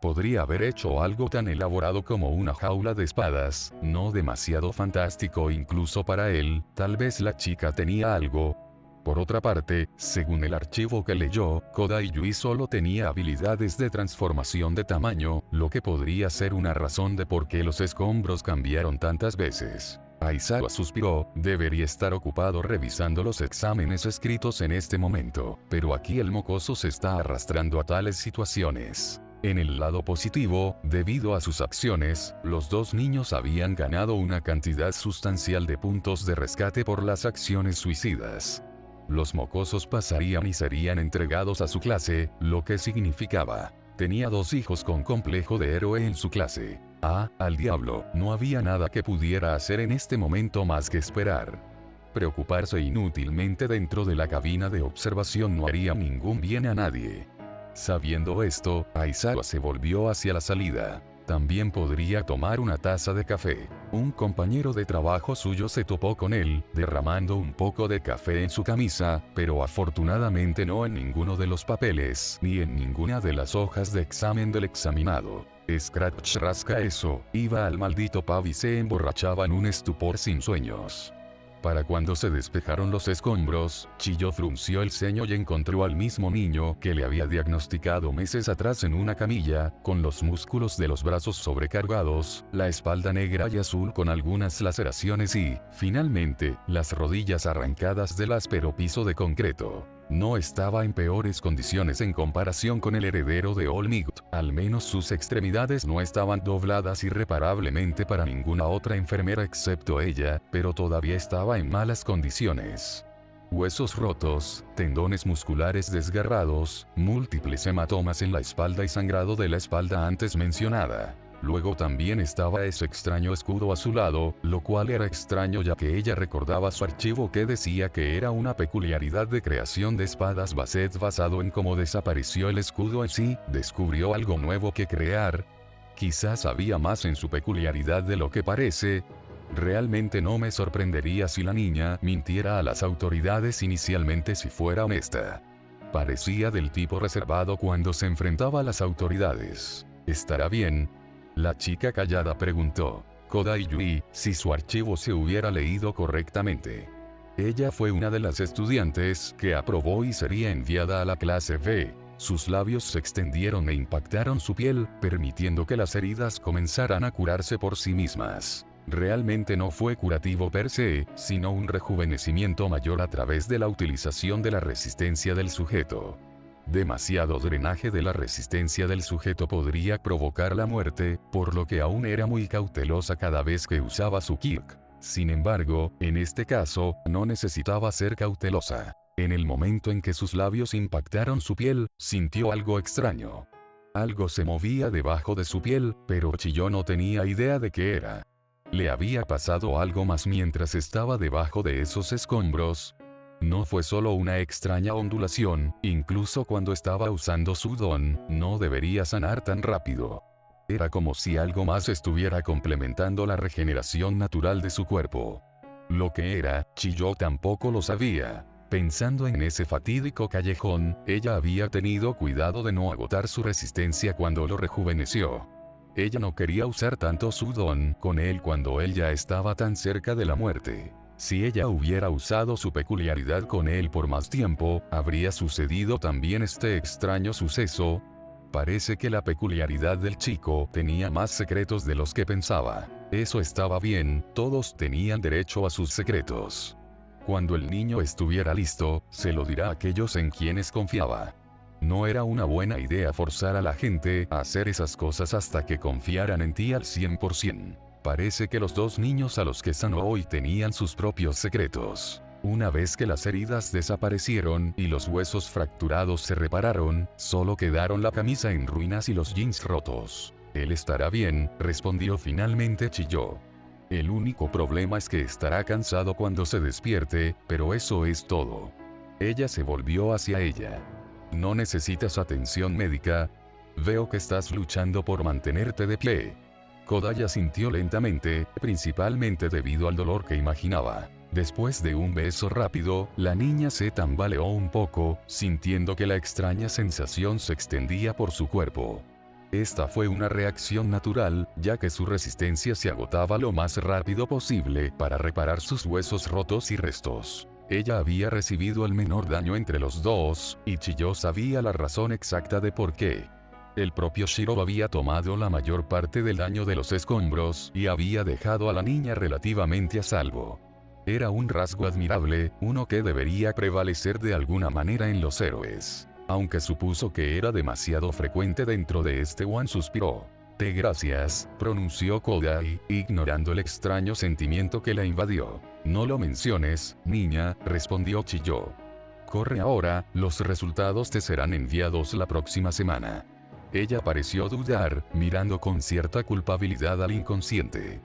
Podría haber hecho algo tan elaborado como una jaula de espadas, no demasiado fantástico incluso para él, tal vez la chica tenía algo. Por otra parte, según el archivo que leyó, Kodai Yui solo tenía habilidades de transformación de tamaño, lo que podría ser una razón de por qué los escombros cambiaron tantas veces. Aizawa suspiró, debería estar ocupado revisando los exámenes escritos en este momento, pero aquí el mocoso se está arrastrando a tales situaciones. En el lado positivo, debido a sus acciones, los dos niños habían ganado una cantidad sustancial de puntos de rescate por las acciones suicidas. Los mocosos pasarían y serían entregados a su clase, lo que significaba. Tenía dos hijos con complejo de héroe en su clase. Al diablo, no había nada que pudiera hacer en este momento más que esperar. Preocuparse inútilmente dentro de la cabina de observación no haría ningún bien a nadie. Sabiendo esto, Aizawa se volvió hacia la salida. También podría tomar una taza de café. Un compañero de trabajo suyo se topó con él, derramando un poco de café en su camisa, pero afortunadamente no en ninguno de los papeles, ni en ninguna de las hojas de examen del examinado. Scratch rasca eso, iba al maldito pub y se emborrachaba en un estupor sin sueños. Para cuando se despejaron los escombros, Chiyo frunció el ceño y encontró al mismo niño que le había diagnosticado meses atrás en una camilla, con los músculos de los brazos sobrecargados, la espalda negra y azul con algunas laceraciones y, finalmente, las rodillas arrancadas del áspero piso de concreto. No estaba en peores condiciones en comparación con el heredero de All Might, al menos sus extremidades no estaban dobladas irreparablemente para ninguna otra enfermera excepto ella, pero todavía estaba en malas condiciones. Huesos rotos, tendones musculares desgarrados, múltiples hematomas en la espalda y sangrado de la espalda antes mencionada. Luego también estaba ese extraño escudo a su lado, lo cual era extraño ya que ella recordaba su archivo que decía que era una peculiaridad de creación de espadas Basset basado en cómo desapareció el escudo en sí, descubrió algo nuevo que crear. Quizás había más en su peculiaridad de lo que parece. Realmente no me sorprendería si la niña mintiera a las autoridades inicialmente si fuera honesta. Parecía del tipo reservado cuando se enfrentaba a las autoridades. ¿Estará bien? La chica callada preguntó. Kodai Yui, si su archivo se hubiera leído correctamente. Ella fue una de las estudiantes que aprobó y sería enviada a la clase B. Sus labios se extendieron e impactaron su piel, permitiendo que las heridas comenzaran a curarse por sí mismas. Realmente no fue curativo per se, sino un rejuvenecimiento mayor a través de la utilización de la resistencia del sujeto. Demasiado drenaje de la resistencia del sujeto podría provocar la muerte, por lo que aún era muy cautelosa cada vez que usaba su Kirk. Sin embargo, en este caso, no necesitaba ser cautelosa. En el momento en que sus labios impactaron su piel, sintió algo extraño. Algo se movía debajo de su piel, pero Chiyo no tenía idea de qué era. ¿Le había pasado algo más mientras estaba debajo de esos escombros? No fue solo una extraña ondulación, incluso cuando estaba usando su don, no debería sanar tan rápido. Era como si algo más estuviera complementando la regeneración natural de su cuerpo. Lo que era, Chiyo tampoco lo sabía. Pensando en ese fatídico callejón, ella había tenido cuidado de no agotar su resistencia cuando lo rejuveneció. Ella no quería usar tanto su don con él cuando él ya estaba tan cerca de la muerte. Si ella hubiera usado su peculiaridad con él por más tiempo, habría sucedido también este extraño suceso. Parece que la peculiaridad del chico tenía más secretos de los que pensaba. Eso estaba bien, todos tenían derecho a sus secretos. Cuando el niño estuviera listo, se lo dirá a aquellos en quienes confiaba. No era una buena idea forzar a la gente a hacer esas cosas hasta que confiaran en ti al 100%. Parece que los dos niños a los que sanó hoy tenían sus propios secretos. Una vez que las heridas desaparecieron y los huesos fracturados se repararon, solo quedaron la camisa en ruinas y los jeans rotos. Él estará bien, respondió finalmente Chiyo. El único problema es que estará cansado cuando se despierte, pero eso es todo. Ella se volvió hacia ella. ¿No necesitas atención médica? Veo que estás luchando por mantenerte de pie. Kodaya sintió lentamente, principalmente debido al dolor que imaginaba. Después de un beso rápido, la niña se tambaleó un poco, sintiendo que la extraña sensación se extendía por su cuerpo. Esta fue una reacción natural, ya que su resistencia se agotaba lo más rápido posible para reparar sus huesos rotos y restos. Ella había recibido el menor daño entre los dos, y Chiyo sabía la razón exacta de por qué. El propio Shiro había tomado la mayor parte del daño de los escombros y había dejado a la niña relativamente a salvo. Era un rasgo admirable, uno que debería prevalecer de alguna manera en los héroes. Aunque supuso que era demasiado frecuente dentro de este one, suspiró. «Te gracias», pronunció Kodai, ignorando el extraño sentimiento que la invadió. «No lo menciones, niña», respondió Chiyo. «Corre ahora, los resultados te serán enviados la próxima semana». Ella pareció dudar, mirando con cierta culpabilidad al inconsciente.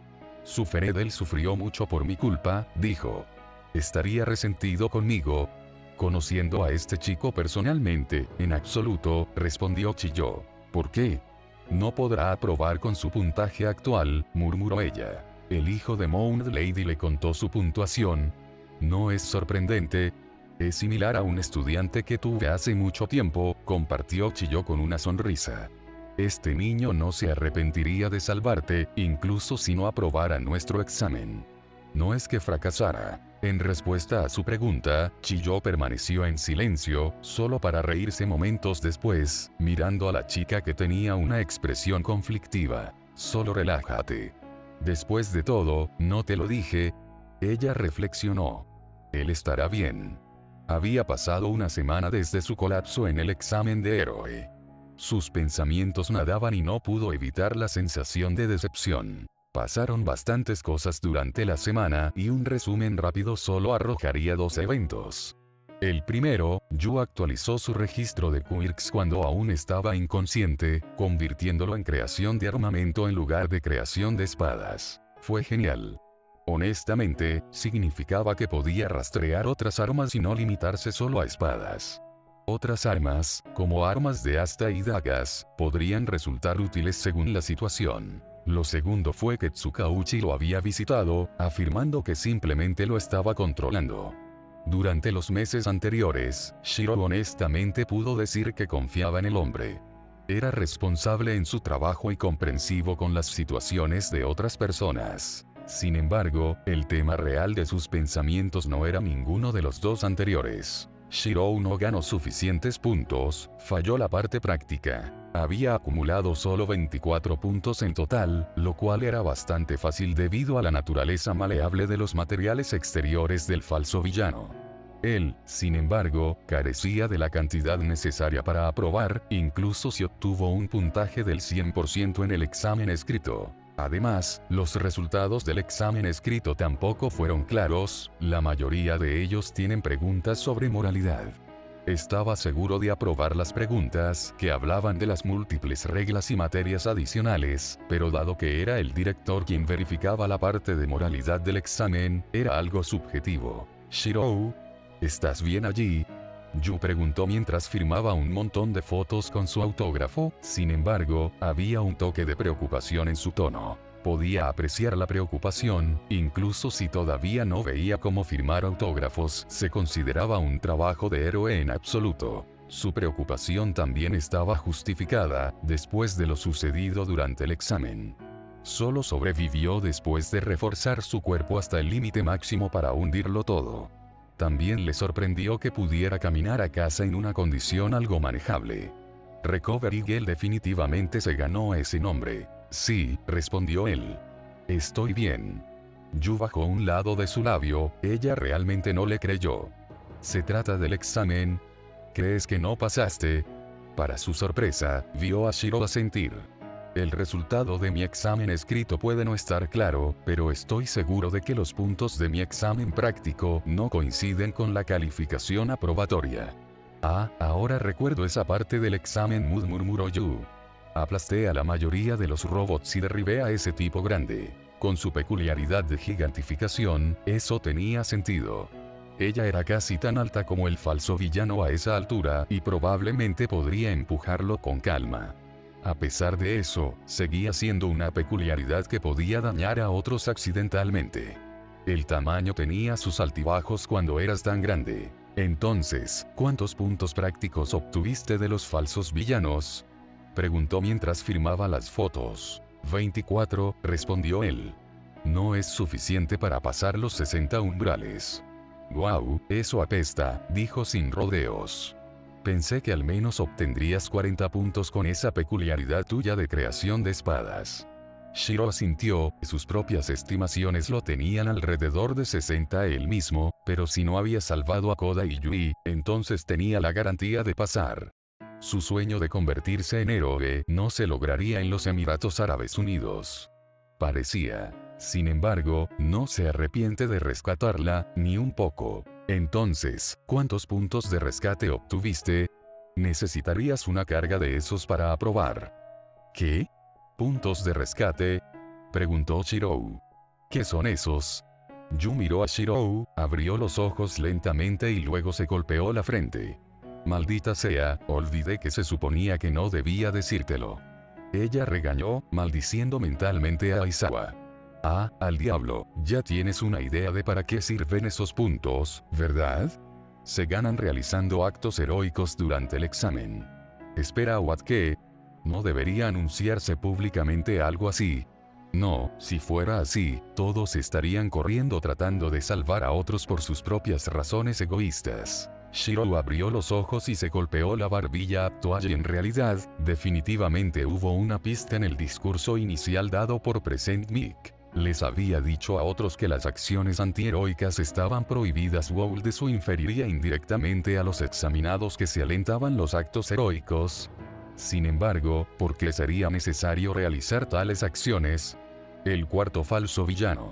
«Él sufrió mucho por mi culpa», dijo. «¿Estaría resentido conmigo?» «Conociendo a este chico personalmente, en absoluto», respondió Chiyo. «¿Por qué?» «No podrá aprobar con su puntaje actual», murmuró ella. El hijo de Mound Lady le contó su puntuación. «No es sorprendente. Es similar a un estudiante que tuve hace mucho tiempo», compartió Chiyo con una sonrisa. «Este niño no se arrepentiría de salvarte, incluso si no aprobara nuestro examen. No es que fracasara». En respuesta a su pregunta, Chiyo permaneció en silencio, solo para reírse momentos después, mirando a la chica que tenía una expresión conflictiva. «Solo relájate. Después de todo, ¿no te lo dije?». Ella reflexionó. «Él estará bien». Había pasado una semana desde su colapso en el examen de héroe. Sus pensamientos nadaban y no pudo evitar la sensación de decepción. Pasaron bastantes cosas durante la semana y un resumen rápido solo arrojaría 2 eventos. El primero, Yu actualizó su registro de quirks cuando aún estaba inconsciente, convirtiéndolo en creación de armamento en lugar de creación de espadas. Fue genial. Honestamente, significaba que podía rastrear otras armas y no limitarse solo a espadas. Otras armas, como armas de asta y dagas, podrían resultar útiles según la situación. Lo segundo fue que Tsukauchi lo había visitado, afirmando que simplemente lo estaba controlando. Durante los meses anteriores, Shiro honestamente pudo decir que confiaba en el hombre. Era responsable en su trabajo y comprensivo con las situaciones de otras personas. Sin embargo, el tema real de sus pensamientos no era ninguno de los dos anteriores. Shiro no ganó suficientes puntos, falló la parte práctica. Había acumulado solo 24 puntos en total, lo cual era bastante fácil debido a la naturaleza maleable de los materiales exteriores del falso villano. Él, sin embargo, carecía de la cantidad necesaria para aprobar, incluso si obtuvo un puntaje del 100% en el examen escrito. Además, los resultados del examen escrito tampoco fueron claros, la mayoría de ellos tienen preguntas sobre moralidad. Estaba seguro de aprobar las preguntas que hablaban de las múltiples reglas y materias adicionales, pero dado que era el director quien verificaba la parte de moralidad del examen, era algo subjetivo. «Shiro, ¿Estás bien allí? Yu preguntó mientras firmaba un montón de fotos con su autógrafo. Sin embargo, había un toque de preocupación en su tono. Podía apreciar la preocupación, incluso si todavía no veía cómo firmar autógrafos se consideraba un trabajo de héroe en absoluto. Su preocupación también estaba justificada, después de lo sucedido durante el examen. Solo sobrevivió después de reforzar su cuerpo hasta el límite máximo para hundirlo todo. También le sorprendió que pudiera caminar a casa en una condición algo manejable. Recovery Girl definitivamente se ganó ese nombre. Sí, respondió él. Estoy bien. Yu bajó un lado de su labio, ella realmente no le creyó. ¿Se trata del examen? ¿Crees que no pasaste? Para su sorpresa, vio a Shiro asentir. El resultado de mi examen escrito puede no estar claro, pero estoy seguro de que los puntos de mi examen práctico no coinciden con la calificación aprobatoria. Ah, ahora recuerdo esa parte del examen, murmuró Yu. Aplasté a la mayoría de los robots y derribé a ese tipo grande. Con su peculiaridad de gigantificación, eso tenía sentido. Ella era casi tan alta como el falso villano a esa altura y probablemente podría empujarlo con calma. A pesar de eso, seguía siendo una peculiaridad que podía dañar a otros accidentalmente. El tamaño tenía sus altibajos cuando eras tan grande. Entonces, ¿cuántos puntos prácticos obtuviste de los falsos villanos? Preguntó mientras firmaba las fotos. 24, respondió él. No es suficiente para pasar los 60 umbrales. Guau, eso apesta, dijo sin rodeos. Pensé que al menos obtendrías 40 puntos con esa peculiaridad tuya de creación de espadas. Shiro asintió, sus propias estimaciones lo tenían alrededor de 60 él mismo, pero si no había salvado a Koda y Yui, entonces tenía la garantía de pasar. Su sueño de convertirse en héroe no se lograría en los Emiratos Árabes Unidos. Parecía. Sin embargo, no se arrepiente de rescatarla, ni un poco. Entonces, ¿cuántos puntos de rescate obtuviste? Necesitarías una carga de esos para aprobar. ¿Qué? ¿Puntos de rescate? Preguntó Shirou. ¿Qué son esos? Yu miró a Shirou, abrió los ojos lentamente y luego se golpeó la frente. Maldita sea, olvidé que se suponía que no debía decírtelo. Ella regañó, maldiciendo mentalmente a Aizawa. Ah, al diablo, ya tienes una idea de para qué sirven esos puntos, ¿verdad? Se ganan realizando actos heroicos durante el examen. Espera, ¿what qué? ¿No debería anunciarse públicamente algo así? No, si fuera así, todos estarían corriendo tratando de salvar a otros por sus propias razones egoístas. Shiro abrió los ojos y se golpeó la barbilla actual y en realidad, definitivamente hubo una pista en el discurso inicial dado por Present Mic. Les había dicho a otros que las acciones antiheroicas estaban prohibidas. Wool de su inferiría indirectamente a los examinados que se alentaban los actos heroicos. Sin embargo, ¿por qué sería necesario realizar tales acciones? El cuarto falso villano.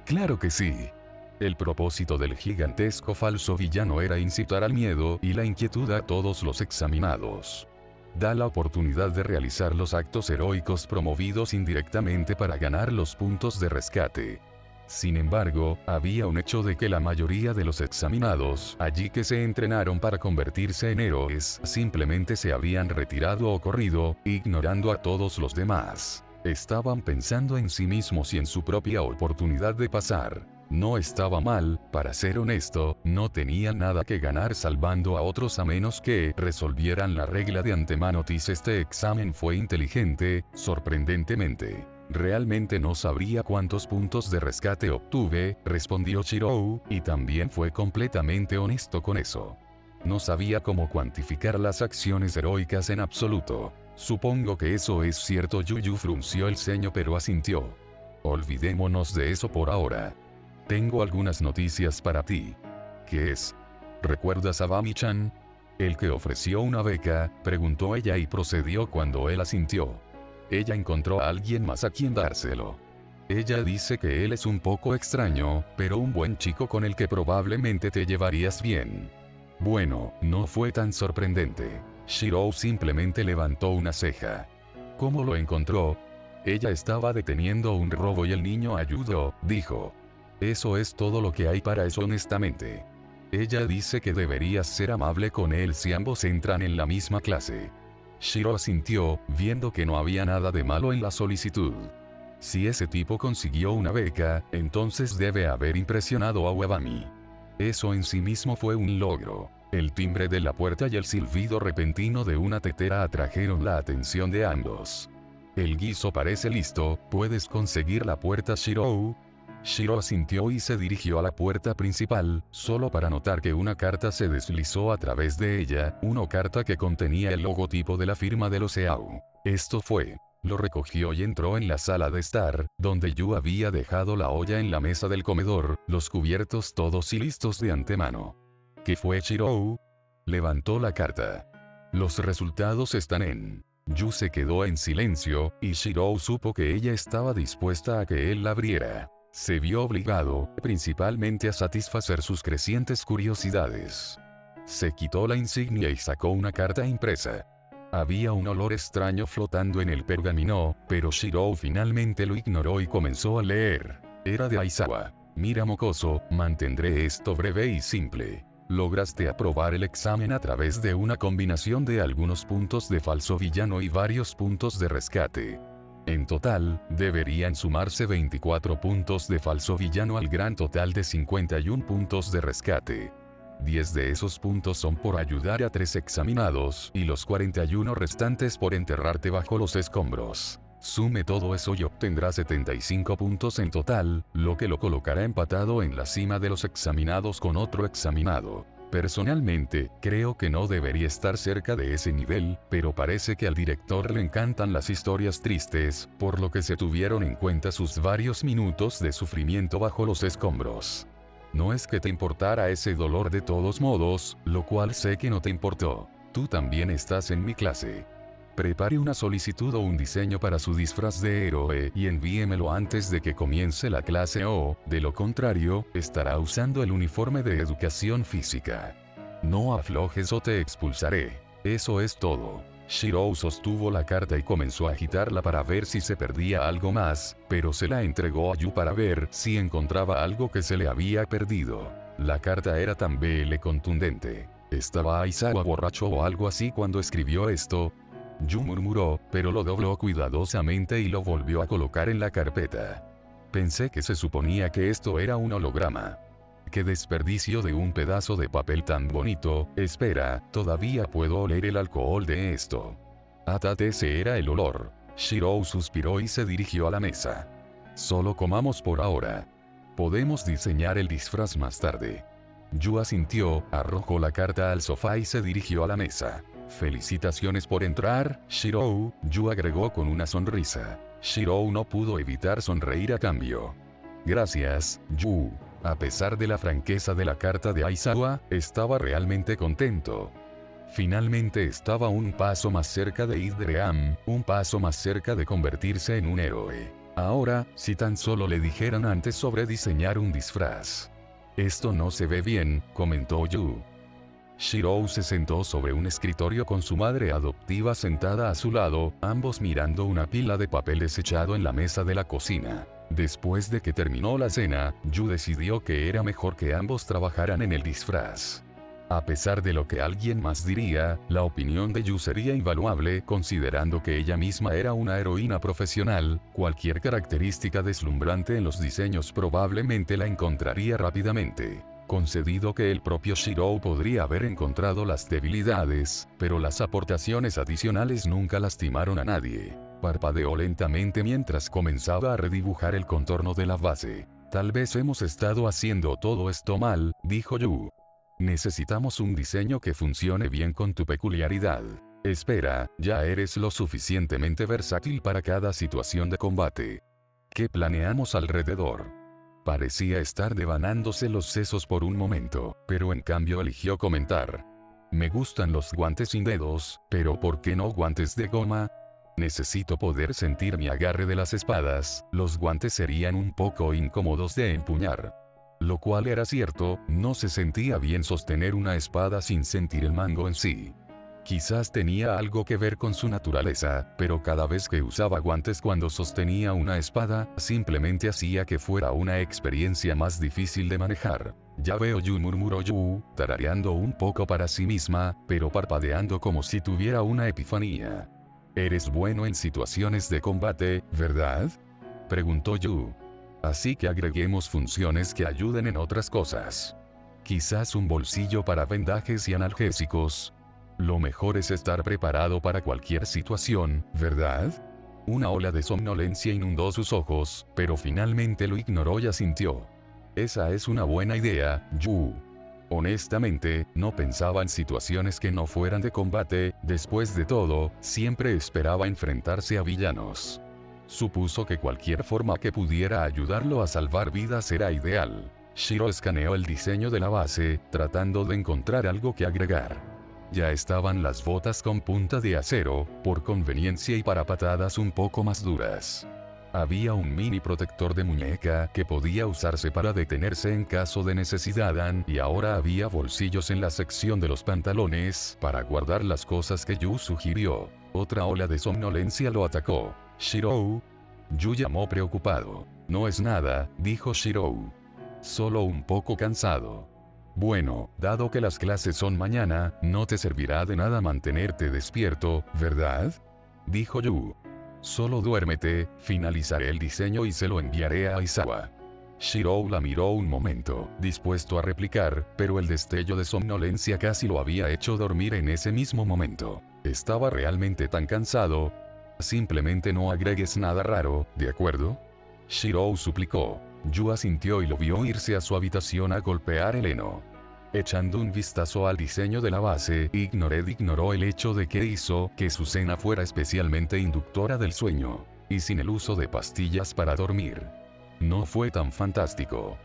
Claro que sí. El propósito del gigantesco falso villano era incitar al miedo y la inquietud a todos los examinados. Da la oportunidad de realizar los actos heroicos promovidos indirectamente para ganar los puntos de rescate. Sin embargo, había un hecho de que la mayoría de los examinados, allí que se entrenaron para convertirse en héroes, simplemente se habían retirado o corrido, ignorando a todos los demás. Estaban pensando en sí mismos y en su propia oportunidad de pasar. No estaba mal, para ser honesto, no tenía nada que ganar salvando a otros a menos que resolvieran la regla de antemano. Este examen fue inteligente, sorprendentemente. Realmente no sabría cuántos puntos de rescate obtuve, respondió Shirou, y también fue completamente honesto con eso. No sabía cómo cuantificar las acciones heroicas en absoluto. Supongo que eso es cierto. Yu frunció el ceño pero asintió. Olvidémonos de eso por ahora. Tengo algunas noticias para ti. ¿Qué es? ¿Recuerdas a Bami-chan? ¿El que ofreció una beca? Preguntó ella y procedió cuando él asintió. Ella encontró a alguien más a quien dárselo. Ella dice que él es un poco extraño, pero un buen chico con el que probablemente te llevarías bien. Bueno, no fue tan sorprendente. Shirou simplemente levantó una ceja. ¿Cómo lo encontró? Ella estaba deteniendo un robo y el niño ayudó, dijo. Eso es todo lo que hay para eso honestamente. Ella dice que deberías ser amable con él si ambos entran en la misma clase. Shiro asintió, viendo que no había nada de malo en la solicitud. Si ese tipo consiguió una beca, entonces debe haber impresionado a Wabami. Eso en sí mismo fue un logro. El timbre de la puerta y el silbido repentino de una tetera atrajeron la atención de ambos. El guiso parece listo, ¿puedes conseguir la puerta, Shiro? Shiro asintió y se dirigió a la puerta principal, solo para notar que una carta se deslizó a través de ella, una carta que contenía el logotipo de la firma de los Eau. Esto fue. Lo recogió y entró en la sala de estar, donde Yu había dejado la olla en la mesa del comedor, los cubiertos todos y listos de antemano. ¿Qué fue, Shiro? Levantó la carta. Los resultados están en. Yu se quedó en silencio, y Shiro supo que ella estaba dispuesta a que él la abriera. Se vio obligado, principalmente a satisfacer sus crecientes curiosidades. Se quitó la insignia y sacó una carta impresa. Había un olor extraño flotando en el pergamino, pero Shiro finalmente lo ignoró y comenzó a leer. Era de Aizawa. Mira, mocoso, mantendré esto breve y simple. Lograste aprobar el examen a través de una combinación de algunos puntos de falso villano y varios puntos de rescate. En total, deberían sumarse 24 puntos de falso villano al gran total de 51 puntos de rescate. 10 de esos puntos son por ayudar a 3 examinados, y los 41 restantes por enterrarte bajo los escombros. Sume todo eso y obtendrá 75 puntos en total, lo que lo colocará empatado en la cima de los examinados con otro examinado. Personalmente, creo que no debería estar cerca de ese nivel, pero parece que al director le encantan las historias tristes, por lo que se tuvieron en cuenta sus varios minutos de sufrimiento bajo los escombros. No es que te importara ese dolor de todos modos, lo cual sé que no te importó. Tú también estás en mi clase. Prepare una solicitud o un diseño para su disfraz de héroe y envíemelo antes de que comience la clase o, de lo contrario, estará usando el uniforme de educación física. No aflojes o te expulsaré. Eso es todo. Shiro sostuvo la carta y comenzó a agitarla para ver si se perdía algo más, pero se la entregó a Yu para ver si encontraba algo que se le había perdido. La carta era tan bella y contundente. ¿Estaba Aizawa borracho o algo así cuando escribió esto? Yu murmuró, pero lo dobló cuidadosamente y lo volvió a colocar en la carpeta. Pensé que se suponía que esto era un holograma. ¡Qué desperdicio de un pedazo de papel tan bonito! Espera, todavía puedo oler el alcohol de esto. Atate, ese era el olor. Shiro suspiró y se dirigió a la mesa. Solo comamos por ahora. Podemos diseñar el disfraz más tarde. Yu asintió, arrojó la carta al sofá y se dirigió a la mesa. Felicitaciones por entrar, Shiro, Yu agregó con una sonrisa. Shiro no pudo evitar sonreír a cambio. Gracias, Yu. A pesar de la franqueza de la carta de Aizawa, estaba realmente contento. Finalmente estaba un paso más cerca de Idream, un paso más cerca de convertirse en un héroe. Ahora, si tan solo le dijeran antes sobre diseñar un disfraz. Esto no se ve bien, comentó Yu. Shiro se sentó sobre un escritorio con su madre adoptiva sentada a su lado, ambos mirando una pila de papel desechado en la mesa de la cocina. Después de que terminó la cena, Yu decidió que era mejor que ambos trabajaran en el disfraz. A pesar de lo que alguien más diría, la opinión de Yu sería invaluable considerando que ella misma era una heroína profesional, cualquier característica deslumbrante en los diseños probablemente la encontraría rápidamente. Concedido que el propio Shiro podría haber encontrado las debilidades, pero las aportaciones adicionales nunca lastimaron a nadie. Parpadeó lentamente mientras comenzaba a redibujar el contorno de la base. Tal vez hemos estado haciendo todo esto mal, dijo Yu. Necesitamos un diseño que funcione bien con tu peculiaridad. Espera, ya eres lo suficientemente versátil para cada situación de combate. ¿Qué planeamos alrededor? Parecía estar devanándose los sesos por un momento, pero en cambio eligió comentar. Me gustan los guantes sin dedos, pero ¿por qué no guantes de goma? Necesito poder sentir mi agarre de las espadas, los guantes serían un poco incómodos de empuñar. Lo cual era cierto, no se sentía bien sostener una espada sin sentir el mango en sí. Quizás tenía algo que ver con su naturaleza, pero cada vez que usaba guantes cuando sostenía una espada, simplemente hacía que fuera una experiencia más difícil de manejar. Ya veo, Yu, murmuró Yu, tarareando un poco para sí misma, pero parpadeando como si tuviera una epifanía. ¿Eres bueno en situaciones de combate, verdad?, preguntó Yu. Así que agreguemos funciones que ayuden en otras cosas. Quizás un bolsillo para vendajes y analgésicos. Lo mejor es estar preparado para cualquier situación, ¿verdad? Una ola de somnolencia inundó sus ojos, pero finalmente lo ignoró y asintió. Esa es una buena idea, Yu. Honestamente, no pensaba en situaciones que no fueran de combate, después de todo, siempre esperaba enfrentarse a villanos. Supuso que cualquier forma que pudiera ayudarlo a salvar vidas era ideal. Shiro escaneó el diseño de la base, tratando de encontrar algo que agregar. Ya estaban las botas con punta de acero, por conveniencia y para patadas un poco más duras. Había un mini protector de muñeca que podía usarse para detenerse en caso de necesidad, y ahora había bolsillos en la sección de los pantalones para guardar las cosas que Yu sugirió. Otra ola de somnolencia lo atacó. «Shiro». Yu llamó preocupado. «No es nada», dijo Shiro. «Solo un poco cansado». «Bueno, dado que las clases son mañana, no te servirá de nada mantenerte despierto, ¿verdad?», dijo Yu. «Solo duérmete, finalizaré el diseño y se lo enviaré a Aizawa». Shiro la miró un momento, dispuesto a replicar, pero el destello de somnolencia casi lo había hecho dormir en ese mismo momento. Estaba realmente tan cansado. «Simplemente no agregues nada raro, ¿de acuerdo?», Shiro suplicó. Yu asintió y lo vio irse a su habitación a golpear el heno. Echando un vistazo al diseño de la base, ignoró el hecho de que hizo que su cena fuera especialmente inductora del sueño, y sin el uso de pastillas para dormir. No fue tan fantástico.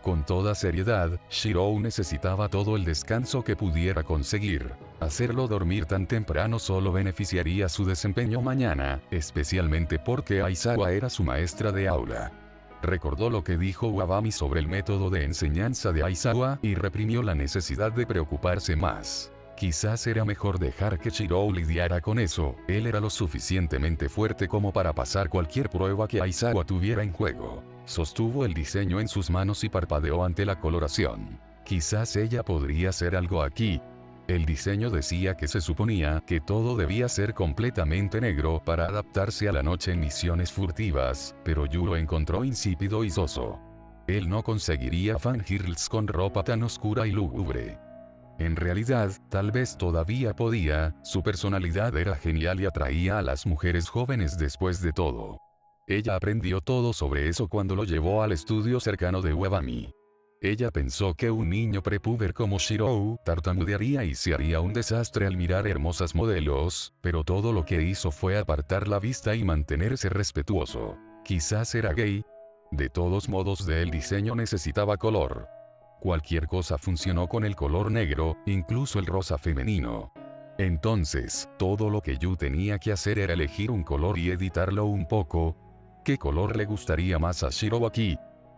Con toda seriedad, Shiro necesitaba todo el descanso que pudiera conseguir. Hacerlo dormir tan temprano solo beneficiaría su desempeño mañana, especialmente porque Aizawa era su maestra de aula. Recordó lo que dijo Wabami sobre el método de enseñanza de Aizawa y reprimió la necesidad de preocuparse más. Quizás era mejor dejar que Shiro lidiara con eso, él era lo suficientemente fuerte como para pasar cualquier prueba que Aizawa tuviera en juego. Sostuvo el diseño en sus manos y parpadeó ante la coloración. Quizás ella podría hacer algo aquí. El diseño decía que se suponía que todo debía ser completamente negro para adaptarse a la noche en misiones furtivas, pero Yu lo encontró insípido y soso. Él no conseguiría fangirls con ropa tan oscura y lúgubre. En realidad, tal vez todavía podía, su personalidad era genial y atraía a las mujeres jóvenes después de todo. Ella aprendió todo sobre eso cuando lo llevó al estudio cercano de Wabami. Ella pensó que un niño prepúber como Shiro tartamudearía y se haría un desastre al mirar hermosas modelos, pero todo lo que hizo fue apartar la vista y mantenerse respetuoso. Quizás era gay. De todos modos, el diseño necesitaba color. Cualquier cosa funcionó con el color negro, incluso el rosa femenino. Entonces, todo lo que Yu tenía que hacer era elegir un color y editarlo un poco. ¿Qué color le gustaría más a Shiro aquí?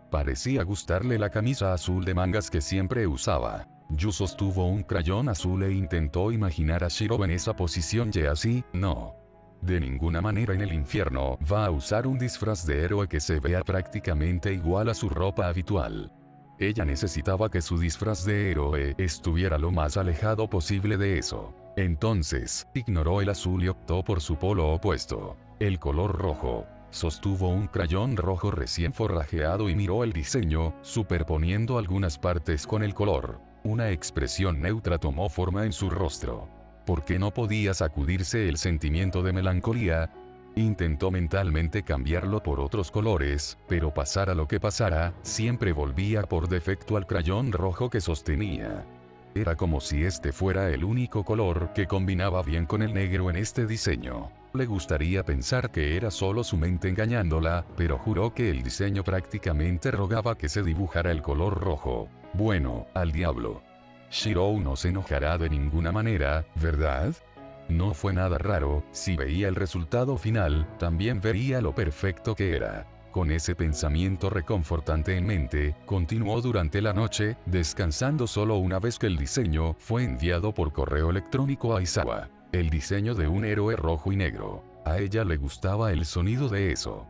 Parecía gustarle la camisa azul de mangas que siempre usaba. Yu sostuvo un crayón azul e intentó imaginar a Shiro en esa posición y así, no. De ninguna manera en el infierno va a usar un disfraz de héroe que se vea prácticamente igual a su ropa habitual. Ella necesitaba que su disfraz de héroe estuviera lo más alejado posible de eso. Entonces, ignoró el azul y optó por su polo opuesto, el color rojo. Sostuvo un crayón rojo recién forrajeado y miró el diseño, superponiendo algunas partes con el color. Una expresión neutra tomó forma en su rostro. ¿Por qué no podía sacudirse el sentimiento de melancolía? Intentó mentalmente cambiarlo por otros colores, pero pasara lo que pasara, siempre volvía por defecto al crayón rojo que sostenía. Era como si este fuera el único color que combinaba bien con el negro en este diseño. Le gustaría pensar que era solo su mente engañándola, pero juró que el diseño prácticamente rogaba que se dibujara el color rojo. Bueno, al diablo. Shiro no se enojará de ninguna manera, ¿verdad? No fue nada raro, si veía el resultado final, también vería lo perfecto que era. Con ese pensamiento reconfortante en mente, continuó durante la noche, descansando solo una vez que el diseño fue enviado por correo electrónico a Aizawa. El diseño de un héroe rojo y negro. A ella le gustaba el sonido de eso.